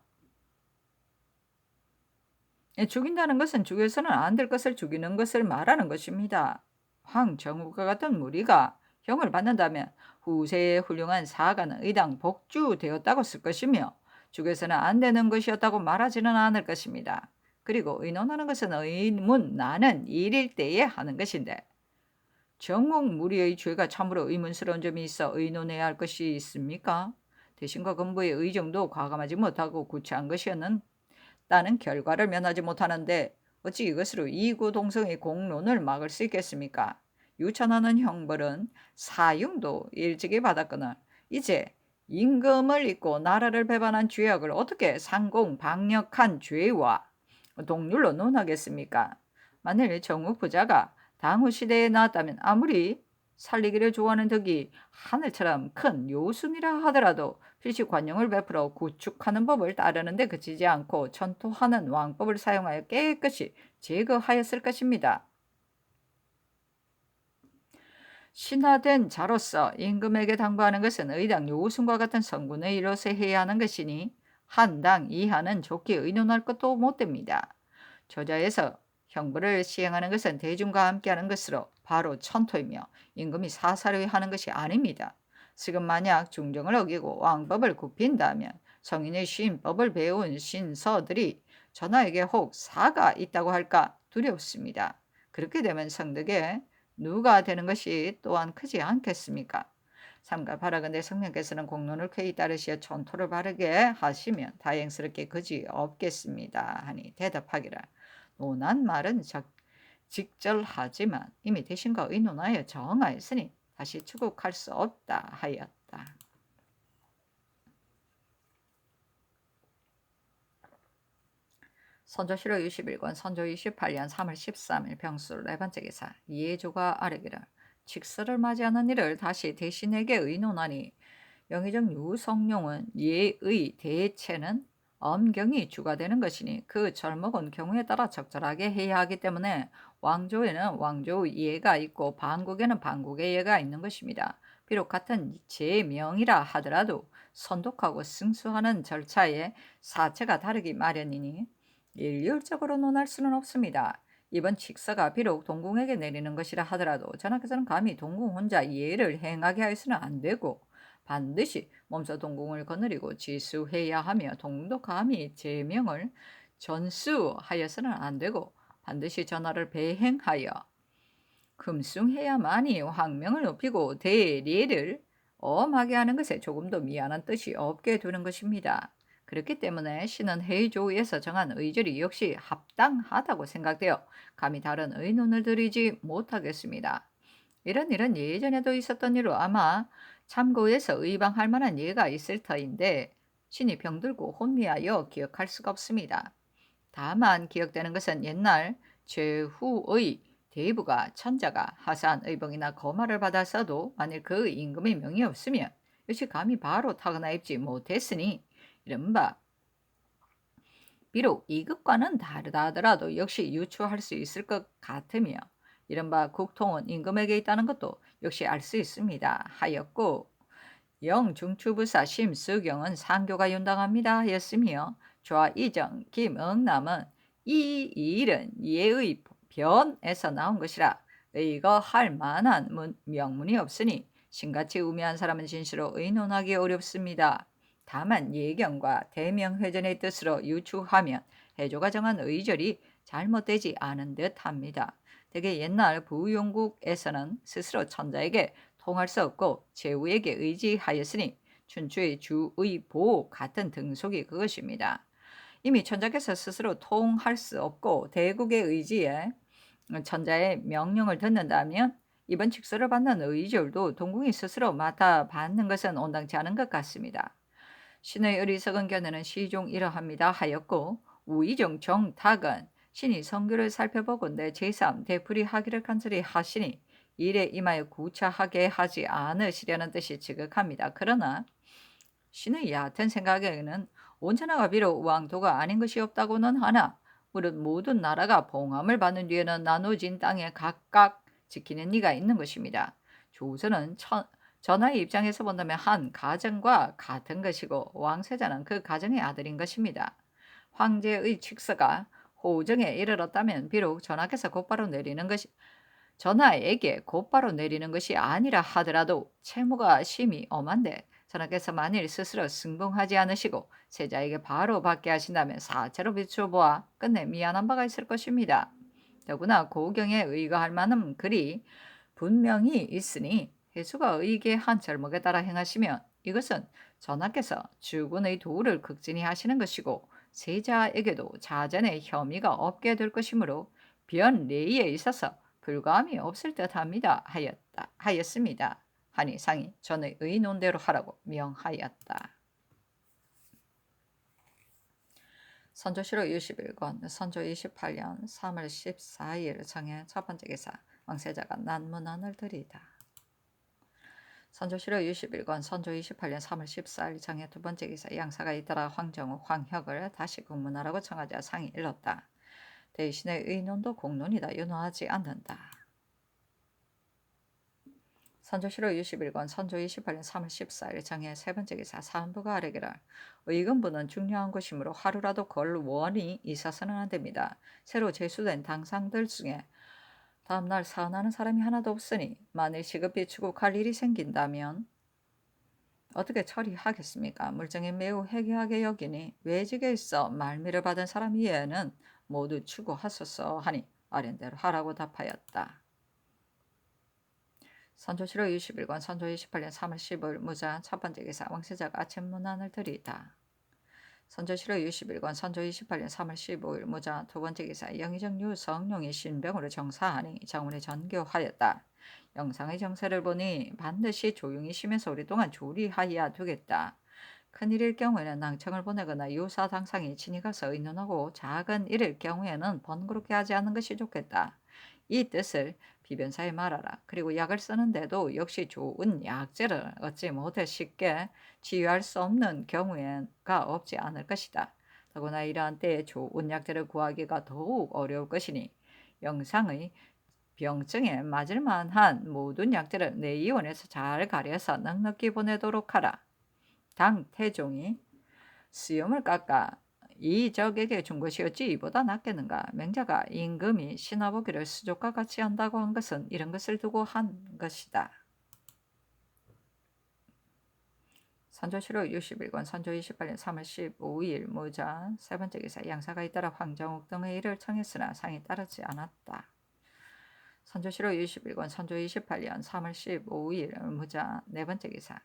[SPEAKER 1] 죽인다는 것은 죽여서는 안 될 것을 죽이는 것을 말하는 것입니다. 황정우가 같은 무리가 형을 받는다면 후세의 훌륭한 사가는 의당 복주되었다고 쓸 것이며 죽여서는 안 되는 것이었다고 말하지는 않을 것입니다. 그리고 의논하는 것은 의문 나는 일일 때에 하는 것인데 정목 무리의 죄가 참으로 의문스러운 점이 있어 의논해야 할 것이 있습니까? 대신과 건부의 의정도 과감하지 못하고 구차한 것이었는 따는 결과를 면하지 못하는데 어찌 이것으로 이구동성의 공론을 막을 수 있겠습니까? 유천하는 형벌은 사형도 일찍이 받았거늘 이제 임금을 잇고 나라를 배반한 죄악을 어떻게 상공방역한 죄와 동률로 논하겠습니까? 만일 정우 부자가 당후 시대에 나왔다면 아무리 살리기를 좋아하는 덕이 하늘처럼 큰 요순이라 하더라도 필시 관용을 베풀어 구축하는 법을 따르는데 그치지 않고 천토하는 왕법을 사용하여 깨끗이 제거하였을 것입니다. 신하된 자로서 임금에게 당부하는 것은 의당 요순과 같은 성군의 일로서 해야 하는 것이니 한 당 이하는 좋게 의논할 것도 못됩니다. 저자에서 형벌을 시행하는 것은 대중과 함께하는 것으로 바로 천토이며 임금이 사사를 하는 것이 아닙니다. 지금 만약 중정을 어기고 왕법을 굽힌다면 성인의 신법을 배운 신서들이 전하에게 혹 사가 있다고 할까 두렵습니다. 그렇게 되면 성덕에 누가 되는 것이 또한 크지 않겠습니까? 삼가 바라건대 성령께서는 공론을 쾌히 따르시어 천토를 바르게 하시면 다행스럽게 그지 없겠습니다 하니 대답하기를 논한 말은 직절하지만 이미 대신과 의논하여 정하였으니 다시 추국할 수 없다 하였다. 선조 7월 21권 선조 28년 3월 13일 병술 네 번째 기사 이해조가 아뢰기를 직서를 맞이하는 일을 다시 대신에게 의논하니 영의정 유성룡은 예의 대체는 엄경이 주가 되는 것이니 그 절목은 경우에 따라 적절하게 해야 하기 때문에 왕조에는 왕조의 예가 있고 반국에는 반국의 예가 있는 것입니다. 비록 같은 제명이라 하더라도 선독하고 승수하는 절차에 사체가 다르기 마련이니 일률적으로 논할 수는 없습니다. 이번 직서가 비록 동궁에게 내리는 것이라 하더라도 전하께서는 감히 동궁 혼자 예를 행하게 하여서는 안 되고 반드시 몸소 동궁을 거느리고 지수해야 하며 동궁도 감히 제명을 전수하여서는 안 되고 반드시 전하를 배행하여 금숭해야만이 황명을 높이고 대례를 엄하게 하는 것에 조금도 미안한 뜻이 없게 두는 것입니다. 그렇기 때문에 신은 회의조에서 정한 의절이 역시 합당하다고 생각되어 감히 다른 의논을 드리지 못하겠습니다. 이런 일은 예전에도 있었던 일로 아마 참고해서 의방할 만한 예가 있을 터인데 신이 병들고 혼미하여 기억할 수가 없습니다. 다만 기억되는 것은 옛날 최후의 대부가 천자가 하사한 의복이나 거마를 받았어도 만일 그 임금의 명이 없으면 역시 감히 바로 타거나 입지 못했으니 이른바 비록 이것과는 다르다 하더라도 역시 유추할 수 있을 것 같으며 이른바 국통은 임금에게 있다는 것도 역시 알 수 있습니다 하였고 영중추부사 심수경은 상교가 윤당합니다 하였으며 좌이정 김응남은 이 일은 예의 변에서 나온 것이라 의거할 만한 명문이 없으니 신같이 우매한 사람은 진실로 의논하기 어렵습니다. 다만 예경과 대명회전의 뜻으로 유추하면 해조가 정한 의절이 잘못되지 않은 듯합니다. 대개 옛날 부용국에서는 스스로 천자에게 통할 수 없고 제후에게 의지하였으니 춘추의 주의보 같은 등속이 그것입니다. 이미 천자께서 스스로 통할 수 없고 대국의 의지에 천자의 명령을 듣는다면 이번 직서를 받는 의절도 동궁이 스스로 맡아 받는 것은 온당치 않은 것 같습니다. 신의 어리석은 견해는 시종 이러합니다 하였고 우이종 정탁은 신이 성교를 살펴보건대 제3 되풀이하기를 간절히 하시니 일에 임하여 구차하게 하지 않으시려는 뜻이 지극합니다. 그러나 신의 얕은 생각에는 온천하가 비록 왕도가 아닌 것이 없다고는 하나 무릇 모든 나라가 봉함을 받는 뒤에는 나눠진 땅에 각각 지키는 이가 있는 것입니다. 조선은 전하의 입장에서 본다면 한 가정과 같은 것이고 왕세자는 그 가정의 아들인 것입니다. 황제의 직서가 호정에 이르렀다면 비록 전하에게 곧바로 내리는 것이 아니라 하더라도 채무가 심히 엄한데 전하께서 만일 스스로 승봉하지 않으시고 세자에게 바로 받게 하신다면 사체로 비추어보아 끝내 미안한 바가 있을 것입니다. 더구나 고경에 의거할 만한 글이 분명히 있으니 해수가 의계 한 절목에 따라 행하시면 이것은 전하께서 주군의 도를 극진히 하시는 것이고 세자에게도 자전의 혐의가 없게 될 것이므로 변례에 있어서 불감이 없을 듯합니다 하였습니다. 하니 상이 전의 의논대로 하라고 명하였다. 선조실록 21권 선조 28년 3월 14일 정해 첫 번째 기사 왕세자가 난문안을 드리다. 선조실록 21권 선조 28년 3월 14일 정해 두 번째 기사 양사가 잇따라 황정우, 황혁을 다시 국문하라고 청하자 상이 일렀다. 대신에 의논도 공론이다 윤호하지 않는다. 선조실록 21권 선조 28년 3월 14일 정해 세 번째 기사 사헌부가 아뢰기를 의금부는 중요한 것이므로 하루라도 걸 원이 있어서는 안 됩니다. 새로 제수된 당상들 중에 다음날 사은하는 사람이 하나도 없으니 만일 시급히 추국할 일이 생긴다면 어떻게 처리하겠습니까? 물정이 매우 해괴하게 여기니 외직에 있어 말미를 받은 사람 이외에는 모두 추구하소서 하니 아랜대로 하라고 답하였다. 선조실록 21권 선조 28년 3월 15일 무자 첫 번째 기사 왕세자가 아침 문안을 드리다. 선조실록 21권 선조 28년 3월 15일 무자 두 번째 기사 영의정 유성룡이 신병으로 정사하니 정원에 전교하였다. 영상의 정세를 보니 반드시 조용히 쉬면서 오랫동안 조리하여야 되겠다. 큰일일 경우에는 낭청을 보내거나 유사 당상이 친히 가서 의논하고 작은 일일 경우에는 번거롭게 하지 않는 것이 좋겠다. 이 뜻을 비변사에 말하라. 그리고 약을 쓰는데도 역시 좋은 약재를 얻지 못해 쉽게 치유할 수 없는 경우가 없지 않을 것이다. 더구나 이러한 때에 좋은 약재를 구하기가 더욱 어려울 것이니 영상의 병증에 맞을 만한 모든 약재를 내의원에서 잘 가려서 넉넉히 보내도록 하라. 당 태종이 수염을 깎아 이적에게 준 것이 어찌 이보다 낫겠는가. 맹자가 임금이 신하보기를 수족과 같이 한다고 한 것은 이런 것을 두고 한 것이다. 선조실록 61권 선조 28년 3월 15일 무자 세 번째 기사 양사가 잇따라 황정욱 등의 일을 청했으나 상이 따르지 않았다. 선조실록 61권 선조 28년 3월 15일 무자 네 번째 기사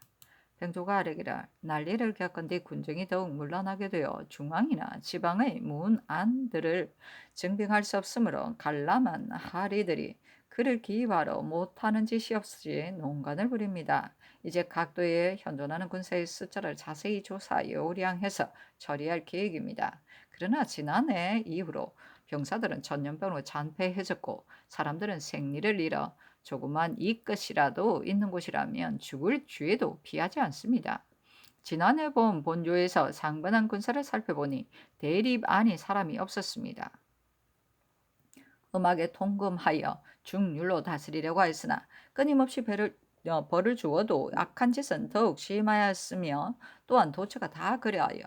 [SPEAKER 1] 병조가 아뢰기를 난리를 겪은 뒤 군정이 더욱 물러나게 되어 중앙이나 지방의 문안들을 증빙할 수 없으므로 관람한 하리들이 그를 기입하러 못하는 짓이 없이 농간을 부립니다. 이제 각도에 현존하는 군사의 숫자를 자세히 조사 요량해서 처리할 계획입니다. 그러나 지난해 이후로 병사들은 전염병으로 잔폐해졌고 사람들은 생리를 잃어 조그만 이 것이라도 있는 곳이라면 죽을 죄도 피하지 않습니다. 지난해 본 본조에서 상반한 군사를 살펴보니 대립 아닌 사람이 없었습니다. 음악에 통금하여 중률로 다스리려고 하였으나 끊임없이 벌을 주어도 악한 짓은 더욱 심하였으며 또한 도처가 다 그리하여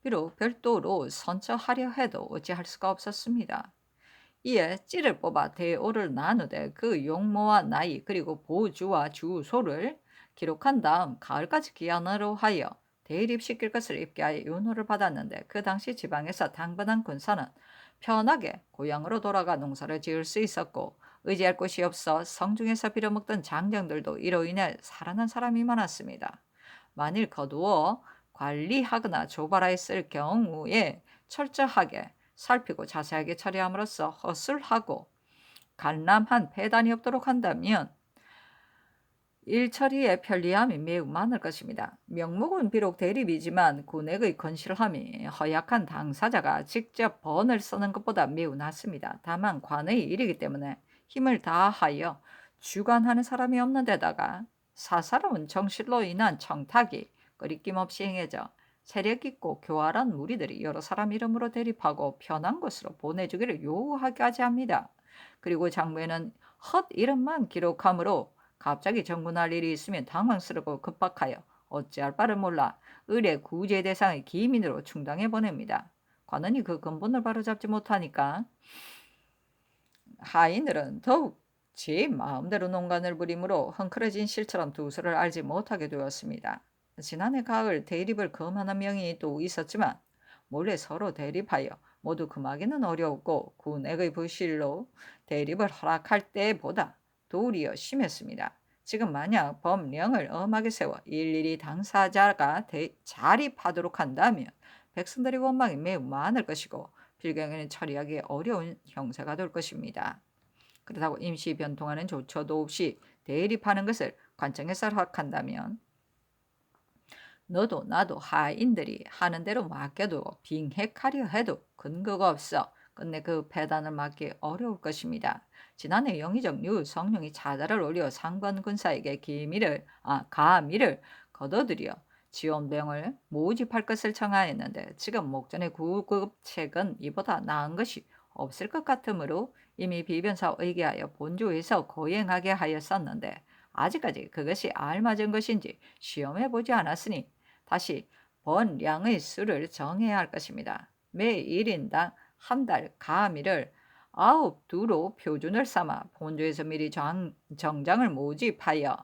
[SPEAKER 1] 비록 별도로 선처하려 해도 어찌할 수가 없었습니다. 이에 찌를 뽑아 대오를 나누되 그 용모와 나이 그리고 보주와 주소를 기록한 다음 가을까지 기한으로 하여 대립시킬 것을 입게하여 윤호를 받았는데 그 당시 지방에서 당번한 군사는 편하게 고향으로 돌아가 농사를 지을 수 있었고 의지할 곳이 없어 성중에서 빌어먹던 장정들도 이로 인해 살아난 사람이 많았습니다. 만일 거두어 관리하거나 조발하였을 경우에 철저하게 살피고 자세하게 처리함으로써 허술하고 간람한 폐단이 없도록 한다면 일처리에 편리함이 매우 많을 것입니다. 명목은 비록 대립이지만 군액의 건실함이 허약한 당사자가 직접 번을 쓰는 것보다 매우 낫습니다. 다만 관의 일이기 때문에 힘을 다하여 주관하는 사람이 없는 데다가 사사로운 정실로 인한 청탁이 거리낌 없이 행해져 세력 있고 교활한 무리들이 여러 사람 이름으로 대립하고 편한 곳으로 보내주기를 요구하게 합니다. 그리고 장부에는 헛 이름만 기록하므로 갑자기 정군할 일이 있으면 당황스럽고 급박하여 어찌할 바를 몰라 의례 구제 대상의 기민으로 충당해 보냅니다. 관원이 그 근본을 바로잡지 못하니까 하인들은 더욱 제 마음대로 농간을 부리므로 헝클어진 실처럼 두서를 알지 못하게 되었습니다. 지난해 가을 대립을 금하는 명이 또 있었지만 몰래 서로 대립하여 모두 금하기는 어려웠고 군액의 부실로 대립을 허락할 때보다 도리어 심했습니다. 지금 만약 법령을 엄하게 세워 일일이 당사자가 자립하도록 한다면 백성들의 원망이 매우 많을 것이고 필경에는 처리하기 어려운 형사가 될 것입니다. 그렇다고 임시 변통하는 조처도 없이 대립하는 것을 관청에서 허락한다면 너도 나도 하인들이 하는 대로 맡겨두고 빙핵하려 해도 근거가 없어 끝내 그 패단을 막기 어려울 것입니다. 지난해 영의정 유성룡이 자자를 올려 상관군사에게 가미를 거둬들여 지원병을 모집할 것을 청하였는데 지금 목전의 구급책은 이보다 나은 것이 없을 것 같으므로 이미 비변사 의계하여 본조에서 거행하게 하였었는데 아직까지 그것이 알맞은 것인지 시험해 보지 않았으니 다시 번량의 수를 정해야 할 것입니다. 매 1인당 한 달 가미를 9두로 표준을 삼아 본조에서 미리 정장을 모집하여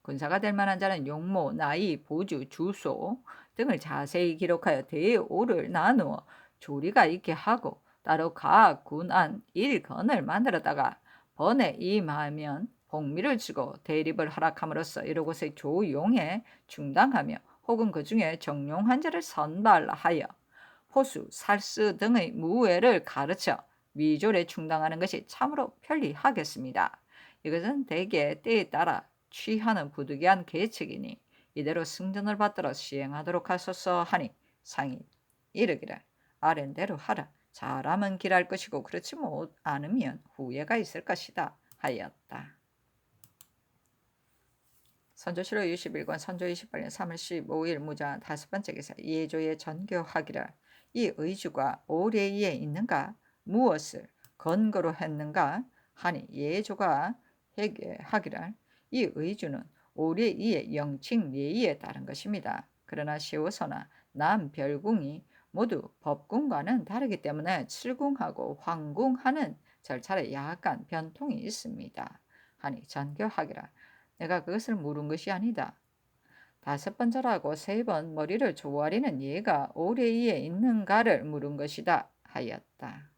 [SPEAKER 1] 군사가 될 만한 자는 용모, 나이, 보주, 주소 등을 자세히 기록하여 대오를 나누어 조리가 있게 하고 따로 각 군안 1건을 만들었다가 번에 임하면 복미를 주고 대립을 허락함으로써 이러 곳의 조용에 충당하며 혹은 그 중에 정용한 자를 선발하여 호수, 살스 등의 무예를 가르쳐 위졸에 충당하는 것이 참으로 편리하겠습니다. 이것은 대개 때에 따라 취하는 부득이한 계책이니 이대로 승전을 받들어 시행하도록 하소서 하니 상이 이르기를 아랜대로 하라. 잘하면 길할 것이고 그렇지 못 않으면 후회가 있을 것이다 하였다. 선조실록 61권 선조 28년 3월 15일 무장 5번째 기사 예조에 전교하기를 이 의주가 오래이에 있는가 무엇을 근거로 했는가 하니 예조가 회개하기를 이 의주는 오래이의 영칙 예의에 따른 것입니다. 그러나 시호서나 남별궁이 모두 법궁과는 다르기 때문에 칠궁하고 황궁하는 절차에 약간 변통이 있습니다. 하니 전교하기라 내가 그것을 물은 것이 아니다. 5번 절하고 3번 머리를 조아리는 얘가 오래이에 있는가를 물은 것이다 하였다.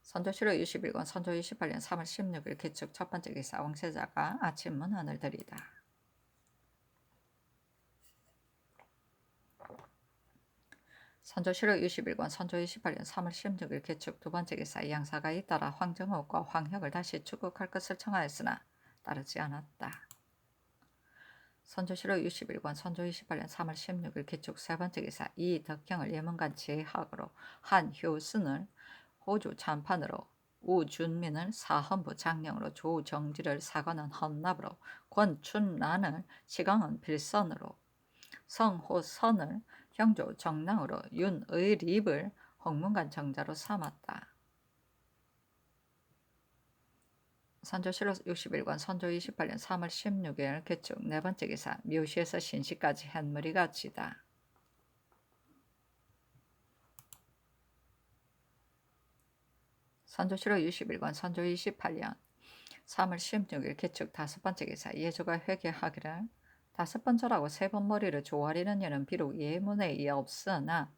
[SPEAKER 1] 선조실록 21권 선조 28년 3월 16일 개축 첫 번째 기사 왕세자가 아침 문안을 드리다. 선조실록 61권 선조 28년 3월 16일 개축 두 번째 기사 양사가 잇따라 황정옥과 황혁을 다시 추국할 것을 청하였으나 따르지 않았다. 선조실록 61권 선조 28년 3월 16일 개축 세 번째 기사 이덕경을 예문관 제학으로 한효순을 호주 참판으로 우준민을 사헌부 장령으로 조정지를 사관원 헌납으로 권춘란을 시강원 필선으로 성호선을 형조 정랑으로 윤의립을 홍문관 정자로 삼았다. 선조실록 61권 선조 28년 3월 16일 개축 네 번째 기사 묘시에서 신시까지 햇머리가 지다. 선조실록 61권 선조 28년 3월 16일 개축 다섯 번째 기사 예조가 회개하기를 5번 절하고 3번 머리를 조아리는 예는 비록 예문에 없으나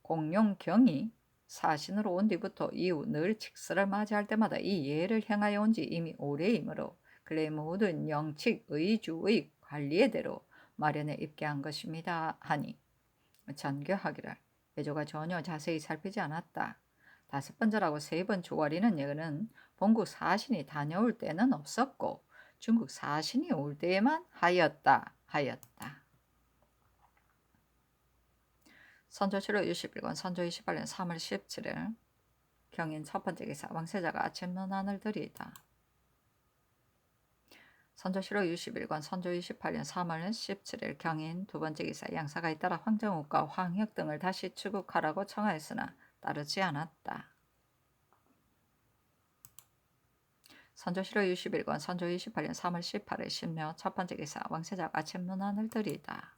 [SPEAKER 1] 공룡경이 사신으로 온 뒤부터 이후 늘 칙서를 맞이할 때마다 이 예를 행하여 온 지 이미 오래이므로 근래 모든 영칙 의주의 관리의 대로 마련해 입게한 것입니다 하니 전교하기를 예조가 전혀 자세히 살피지 않았다. 5번 절하고 3번 조아리는 예는 본국 사신이 다녀올 때는 없었고 중국 사신이 올 때에만 하였다. 선조실록 61권 선조 28년 3월 17일 경인 첫 번째 기사 왕세자가 아침 문안을 드리다. 선조실록 61권 선조 28년 3월 17일 경인 두 번째 기사 양사가 잇따라 황정욱과 황혁 등을 다시 추국하라고 청하였으나 따르지 않았다. 선조실록 61권 선조 28년 3월 18일 신묘 첫 번째 기사 왕세자가 아침 문안을 드리다.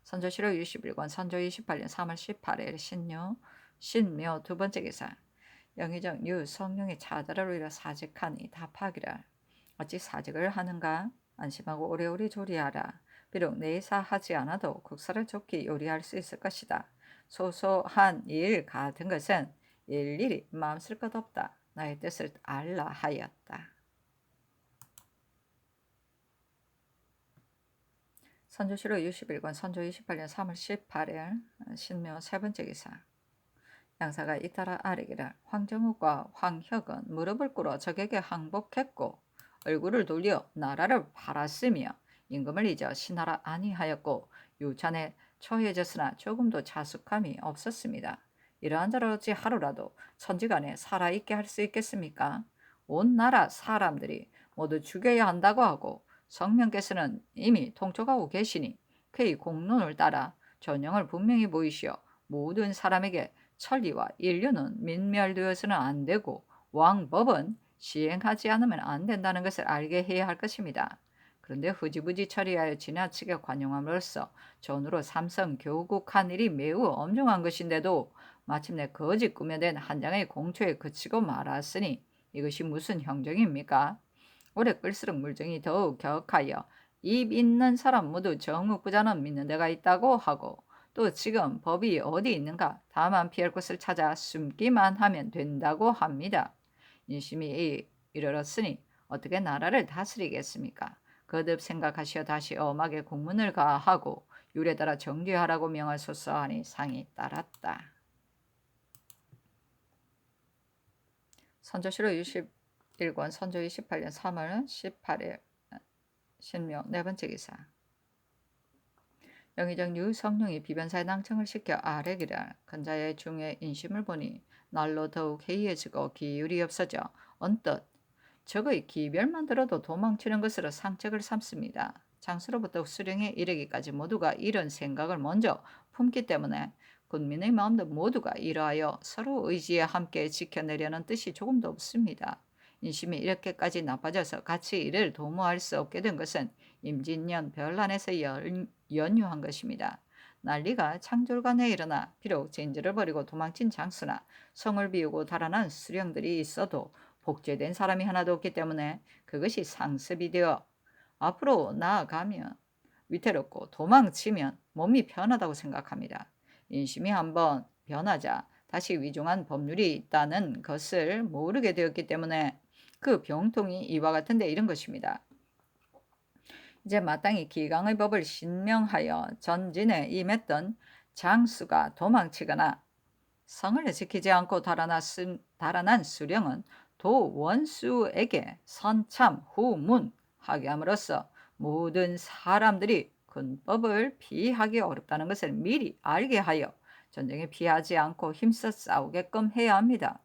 [SPEAKER 1] 선조실록 61권 선조 28년 3월 18일 신묘 두 번째 기사 영의정 유성룡이 차다를 이뤄 사직하니 답하기를 어찌 사직을 하는가 안심하고 오래오래 조리하라. 비록 내사하지 않아도 국사를 좋게 요리할 수 있을 것이다. 소소한 일 같은 것은 일일이 마음 쓸 것 없다. 나의 뜻을 알라 하였다. 선조실록 61권 선조 28년 3월 18일 신묘 세 번째 기사 양사가 잇따라 아뢰기를 황정욱과 황혁은 무릎을 꿇어 적에게 항복했고 얼굴을 돌려 나라를 팔았으며 임금을 잊어 신하라 아니하였고 유찬에 처해졌으나 조금도 자숙함이 없었습니다. 이러한 자를 어찌 하루라도 천지간에 살아있게 할 수 있겠습니까? 온 나라 사람들이 모두 죽여야 한다고 하고 성명께서는 이미 통촉하고 계시니 그의 공론을 따라 전형을 분명히 보이시어 모든 사람에게 천리와 인류는 민멸되어서는 안 되고 왕법은 시행하지 않으면 안 된다는 것을 알게 해야 할 것입니다. 그런데 흐지부지 처리하여 지나치게 관용함으로써 전으로 삼성 교국한 일이 매우 엄중한 것인데도 마침내 거짓 꾸며낸 한 장의 공초에 그치고 말았으니 이것이 무슨 형정입니까? 오래 끌수록 물정이 더욱 격하여 입 있는 사람 모두 정육부자는 믿는 데가 있다고 하고 또 지금 법이 어디 있는가 다만 피할 곳을 찾아 숨기만 하면 된다고 합니다. 인심이 이르렀으니 어떻게 나라를 다스리겠습니까? 거듭 생각하시어 다시 엄하게 국문을 가하고 율에 따라 정죄하라고 명하소서 하니 상이 따랐다. 선조실록 61권 선조 28년 3월 18일 신묘 네 번째 기사 영의정 유성룡이 비변사에 낭청을 시켜 아뢰기를 근자의 중에 인심을 보니 날로 더욱 해이해지고 기율이 없어져 언뜻 적의 기별만 들어도 도망치는 것으로 상책을 삼습니다. 장수로부터 수령에 이르기까지 모두가 이런 생각을 먼저 품기 때문에 군민의 마음도 모두가 이러하여 서로 의지에 함께 지켜내려는 뜻이 조금도 없습니다. 인심이 이렇게까지 나빠져서 같이 이를 도모할 수 없게 된 것은 임진년 별난에서 연유한 것입니다. 난리가 창졸간에 일어나 비록 젠지를 버리고 도망친 장수나 성을 비우고 달아난 수령들이 있어도 복제된 사람이 하나도 없기 때문에 그것이 상습이 되어 앞으로 나아가면 위태롭고 도망치면 몸이 편하다고 생각합니다. 인심이 한번 변하자 다시 위중한 법률이 있다는 것을 모르게 되었기 때문에 그 병통이 이와 같은데 이런 것입니다. 이제 마땅히 기강의 법을 신명하여 전진에 임했던 장수가 도망치거나 성을 지키지 않고 달아난 수령은 도원수에게 선참 후문하게 함으로써 모든 사람들이 군법을 피하기 어렵다는 것을 미리 알게 하여 전쟁에 피하지 않고 힘써 싸우게끔 해야 합니다.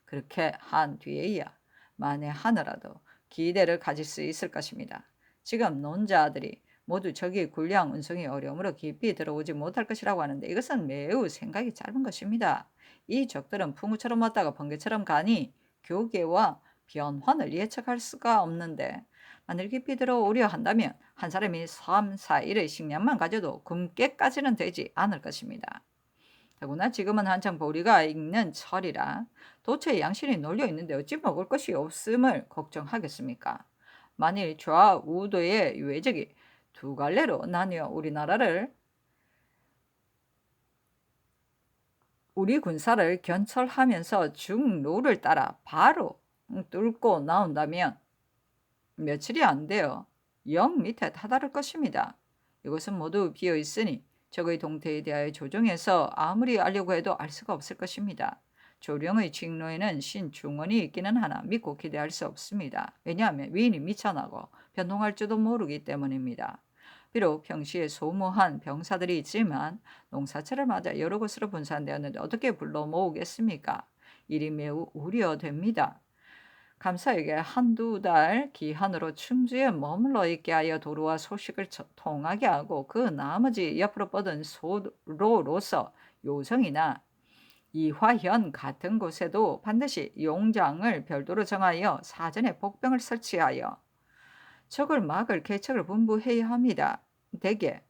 [SPEAKER 1] 그렇게 한 뒤에야 만에 하나라도 기대를 가질 수 있을 것입니다. 지금 논자들이 모두 적이 군량 운송이 어려움으로 깊이 들어오지 못할 것이라고 하는데 이것은 매우 생각이 짧은 것입니다. 이 적들은 풍우처럼 왔다가 번개처럼 가니 교계와 변환을 예측할 수가 없는데 만일 깊이 들어오려 한다면 한 사람이 3, 4일의 식량만 가져도 굶게까지는 되지 않을 것입니다. 더구나 지금은 한창 보리가 익는 철이라 도처에 양신이 널려 있는데 어찌 먹을 것이 없음을 걱정하겠습니까? 만일 좌우도의 외적이 두 갈래로 나뉘어 우리 군사를 견철하면서 중로를 따라 바로 뚫고 나온다면 며칠이 안 되어 영 밑에 다다를 것입니다. 이것은 모두 비어 있으니 적의 동태에 대하여 조정해서 아무리 알려고 해도 알 수가 없을 것입니다. 조령의 직로에는 신중원이 있기는 하나 믿고 기대할 수 없습니다. 왜냐하면 위인이 미천하고 변동할 줄도 모르기 때문입니다. 비록 평시에 소무한 병사들이 있지만 농사철을 맞아 여러 곳으로 분산되었는데 어떻게 불러 모으겠습니까? 일이 매우 우려됩니다. 감사에게 한두 달 기한으로 충주에 머물러 있게 하여 도로와 소식을 통하게 하고 그 나머지 옆으로 뻗은 소로로서 요성이나 이화현 같은 곳에도 반드시 용장을 별도로 정하여 사전에 복병을 설치하여 적을 막을 계책을 분부해야 합니다. 대개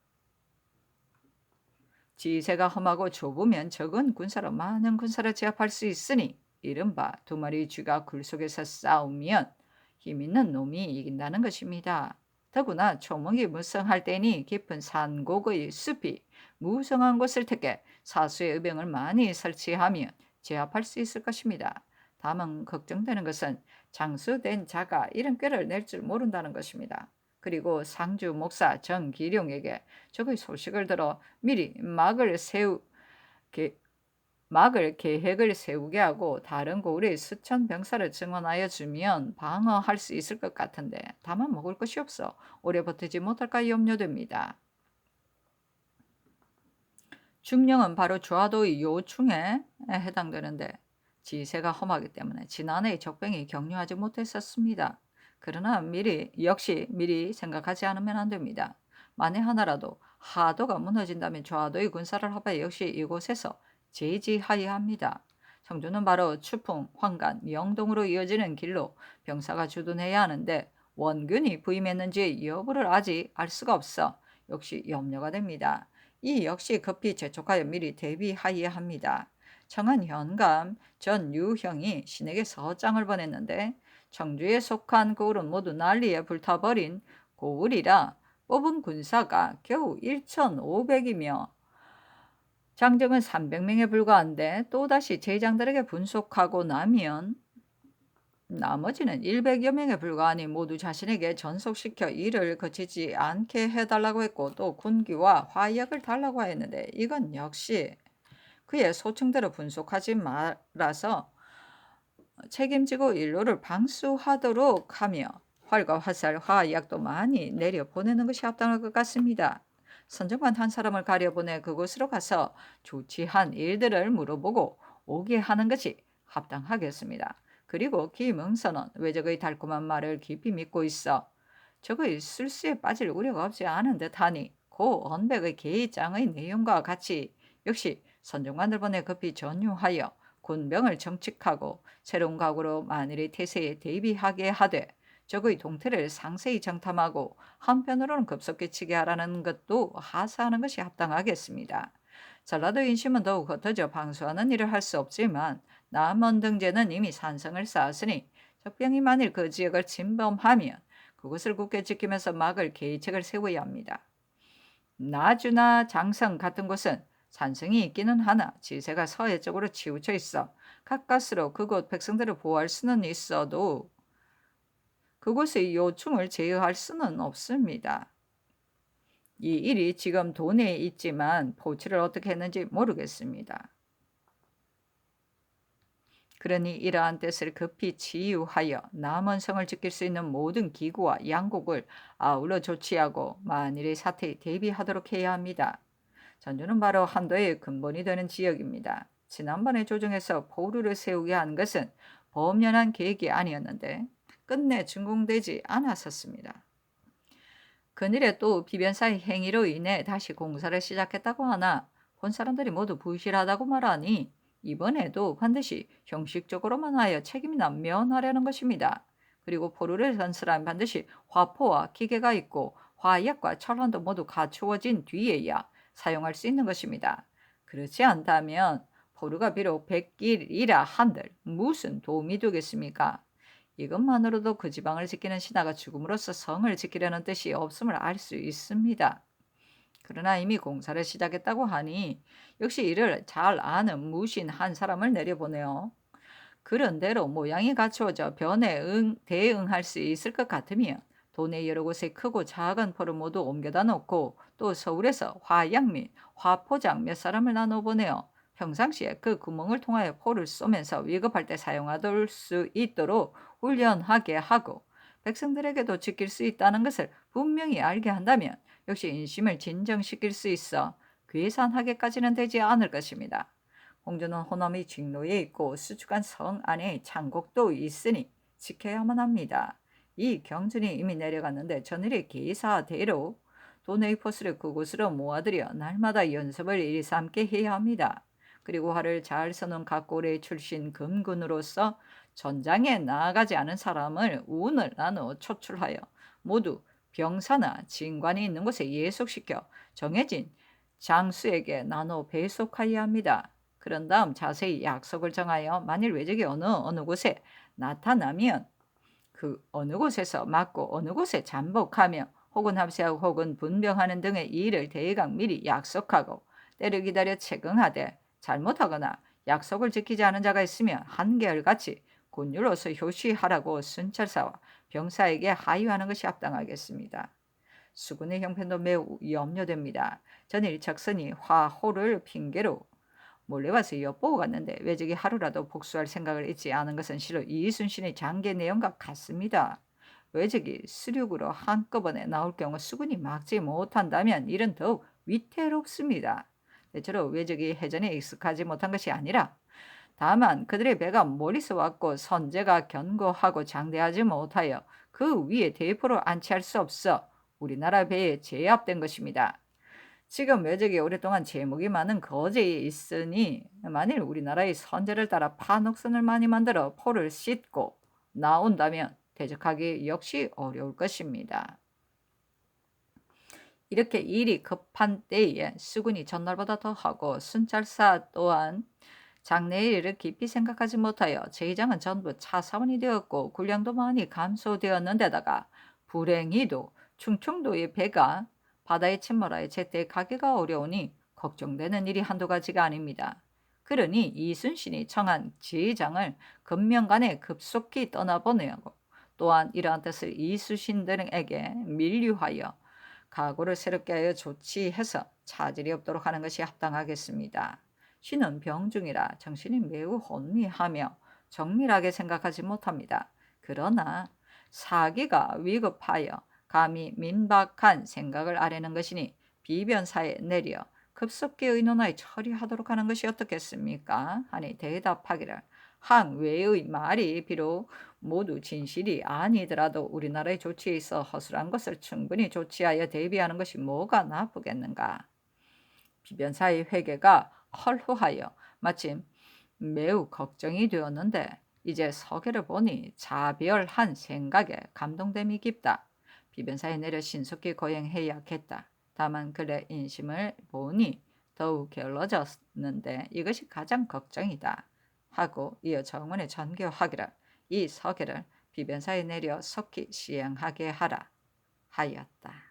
[SPEAKER 1] 지세가 험하고 좁으면 적은 군사로 많은 군사를 제압할 수 있으니 이른바 두 마리 쥐가 굴 속에서 싸우면 힘 있는 놈이 이긴다는 것입니다. 더구나 초목이 무성할 때니 깊은 산곡의 숲이 무성한 곳을 택해 사수의 의병을 많이 설치하면 제압할 수 있을 것입니다. 다만 걱정되는 것은 장수된 자가 이런 꾀를 낼 줄 모른다는 것입니다. 그리고 상주 목사 정기룡에게 적의 소식을 들어 미리 막을 계획을 세우게 하고 다른 고을의 수천 병사를 증원하여 주면 방어할 수 있을 것 같은데 다만 먹을 것이 없어 오래 버티지 못할까 염려됩니다. 중령은 바로 좌도의 요충에 해당되는데 지세가 험하기 때문에 지난해 적병이 격려하지 못했었습니다. 그러나 역시 미리 생각하지 않으면 안 됩니다. 만에 하나라도 하도가 무너진다면 좌도의 군사를 합해 역시 이곳에서 제지하여야 합니다. 성주는 바로 추풍, 황간, 영동으로 이어지는 길로 병사가 주둔해야 하는데 원균이 부임했는지 여부를 아직 알 수가 없어 역시 염려가 됩니다. 이 역시 급히 재촉하여 미리 대비하여야 합니다. 청한 현감 전 유형이 신에게 서장을 보냈는데 청주에 속한 고을은 모두 난리에 불타버린 고을이라 뽑은 군사가 겨우 1,500이며 장정은 300명에 불과한데 또다시 제장들에게 분속하고 나면 나머지는 100여 명에 불과하니 모두 자신에게 전속시켜 일을 거치지 않게 해달라고 했고 또 군기와 화약을 달라고 했는데 이건 역시 그의 소청대로 분속하지 말아서 책임지고 일로를 방수하도록 하며 활과 화살, 화약도 많이 내려보내는 것이 합당할 것 같습니다. 선정관 한 사람을 가려보내 그곳으로 가서 조치한 일들을 물어보고 오게 하는 것이 합당하겠습니다. 그리고 김응선은 외적의 달콤한 말을 깊이 믿고 있어 적의 술수에 빠질 우려가 없지 않은 듯하니 고 언백의 계장의 내용과 같이 역시 선정관을 보내 급히 전유하여 군병을 정칙하고 새로운 각오로 만일의 태세에 대비하게 하되 적의 동태를 상세히 정탐하고 한편으로는 급속히 치게 하라는 것도 하사하는 것이 합당하겠습니다. 전라도 인심은 더욱 흩어져 방수하는 일을 할 수 없지만 남원 등제는 이미 산성을 쌓았으니 적병이 만일 그 지역을 침범하면 그것을 굳게 지키면서 막을 계책을 세워야 합니다. 나주나 장성 같은 곳은 산성이 있기는 하나 지세가 서해 쪽으로 치우쳐 있어 가까스로 그곳 백성들을 보호할 수는 있어도 그곳의 요충을 제어할 수는 없습니다. 이 일이 지금 도내에 있지만 포치를 어떻게 했는지 모르겠습니다. 그러니 이러한 뜻을 급히 치유하여 남원성을 지킬 수 있는 모든 기구와 양국을 아울러 조치하고 만일의 사태에 대비하도록 해야 합니다. 전주는 바로 한도의 근본이 되는 지역입니다. 지난번에 조정에서 포루를 세우게 한 것은 범연한 계획이 아니었는데 끝내 준공되지 않았었습니다. 그늘에 또 비변사의 행위로 인해 다시 공사를 시작했다고 하나 본 사람들이 모두 부실하다고 말하니 이번에도 반드시 형식적으로만 하여 책임이나 면하려는 것입니다. 그리고 포루를 건설하면 반드시 화포와 기계가 있고 화약과 철환도 모두 갖추어진 뒤에야 사용할 수 있는 것입니다. 그렇지 않다면 포루가 비록 백길이라 한들 무슨 도움이 되겠습니까? 이것만으로도 그 지방을 지키는 신하가 죽음으로써 성을 지키려는 뜻이 없음을 알 수 있습니다. 그러나 이미 공사를 시작했다고 하니 역시 이를 잘 아는 무신 한 사람을 내려보내요. 그런대로 모양이 갖추어져 변에 대응할 수 있을 것 같으면 도내 여러 곳에 크고 작은 포를 모두 옮겨다 놓고 또 서울에서 화약 및 화포장 몇 사람을 나눠 보내어 평상시에 그 구멍을 통하여 포를 쏘면서 위급할 때 사용할 수 있도록 훈련하게 하고 백성들에게도 지킬 수 있다는 것을 분명히 알게 한다면 역시 인심을 진정시킬 수 있어 괴산하게까지는 되지 않을 것입니다. 홍주는 호남의 직로에 있고 수축한 성 안에 창곡도 있으니 지켜야만 합니다. 이 경준이 이미 내려갔는데 전일의 계사대로 도내의 포스를 그곳으로 모아들여 날마다 연습을 일삼게 해야 합니다. 그리고 활을 잘 서는 각고의 출신 금군으로서 전장에 나아가지 않은 사람을 운을 나누어 초출하여 모두 병사나 진관이 있는 곳에 예속시켜 정해진 장수에게 나눠 배속하여야 합니다. 그런 다음 자세히 약속을 정하여 만일 외적이 어느 곳에 나타나면 그 어느 곳에서 맞고 어느 곳에 잠복하며 혹은 합세하고 혹은 분병하는 등의 일을 대강 미리 약속하고 때를 기다려 채경하되 잘못하거나 약속을 지키지 않은 자가 있으면 한계알같이 곤율로서 효시하라고 순찰사와 병사에게 하유하는 것이 합당하겠습니다. 수군의 형편도 매우 염려됩니다. 전일 적선이 화호를 핑계로 몰래 와서 엿보고 갔는데 외적이 하루라도 복수할 생각을 잊지 않은 것은 실로 이순신의 장계 내용과 같습니다. 외적이 수륙으로 한꺼번에 나올 경우 수군이 막지 못한다면 이는 더욱 위태롭습니다. 대체로 외적이 해전에 익숙하지 못한 것이 아니라 다만 그들의 배가 멀리서 왔고 선제가 견고하고 장대하지 못하여 그 위에 대포를 안치할 수 없어 우리나라 배에 제압된 것입니다. 지금 외적이 오랫동안 제목이 많은 거제에 있으니 만일 우리나라의 선제를 따라 판옥선을 많이 만들어 포를 싣고 나온다면 대적하기 역시 어려울 것입니다. 이렇게 일이 급한 때에 수군이 전날보다 더하고 순찰사 또한 장래의 일을 깊이 생각하지 못하여 제의장은 전부 차사원이 되었고 군량도 많이 감소되었는데다가 불행히도 충청도의 배가 바다에 침몰하여 제때 가기가 어려우니 걱정되는 일이 한두 가지가 아닙니다. 그러니 이순신이 청한 제의장을 금명간에 급속히 떠나보내고 또한 이러한 뜻을 이순신 등에게 밀류하여 각오를 새롭게 하여 조치해서 차질이 없도록 하는 것이 합당하겠습니다. 신은 병중이라 정신이 매우 혼미하며 정밀하게 생각하지 못합니다. 그러나 사기가 위급하여 감히 민박한 생각을 아뢰는 것이니 비변사에 내려 급속히 의논하여 처리하도록 하는 것이 어떻겠습니까? 하니 대답하기를 항외의 말이 비록 모두 진실이 아니더라도 우리나라의 조치에 있어 허술한 것을 충분히 조치하여 대비하는 것이 뭐가 나쁘겠는가. 비변사의 회개가 헐후하여 마침 매우 걱정이 되었는데 이제 서계를 보니 자별한 생각에 감동됨이 깊다. 비변사에 내려 신속히 거행해야겠다. 다만 그의 인심을 보니 더욱 게을러졌는데 이것이 가장 걱정이다. 하고 이어 정원에 전교하기를 이 서계를 비변사에 내려 속히 시행하게 하라 하였다.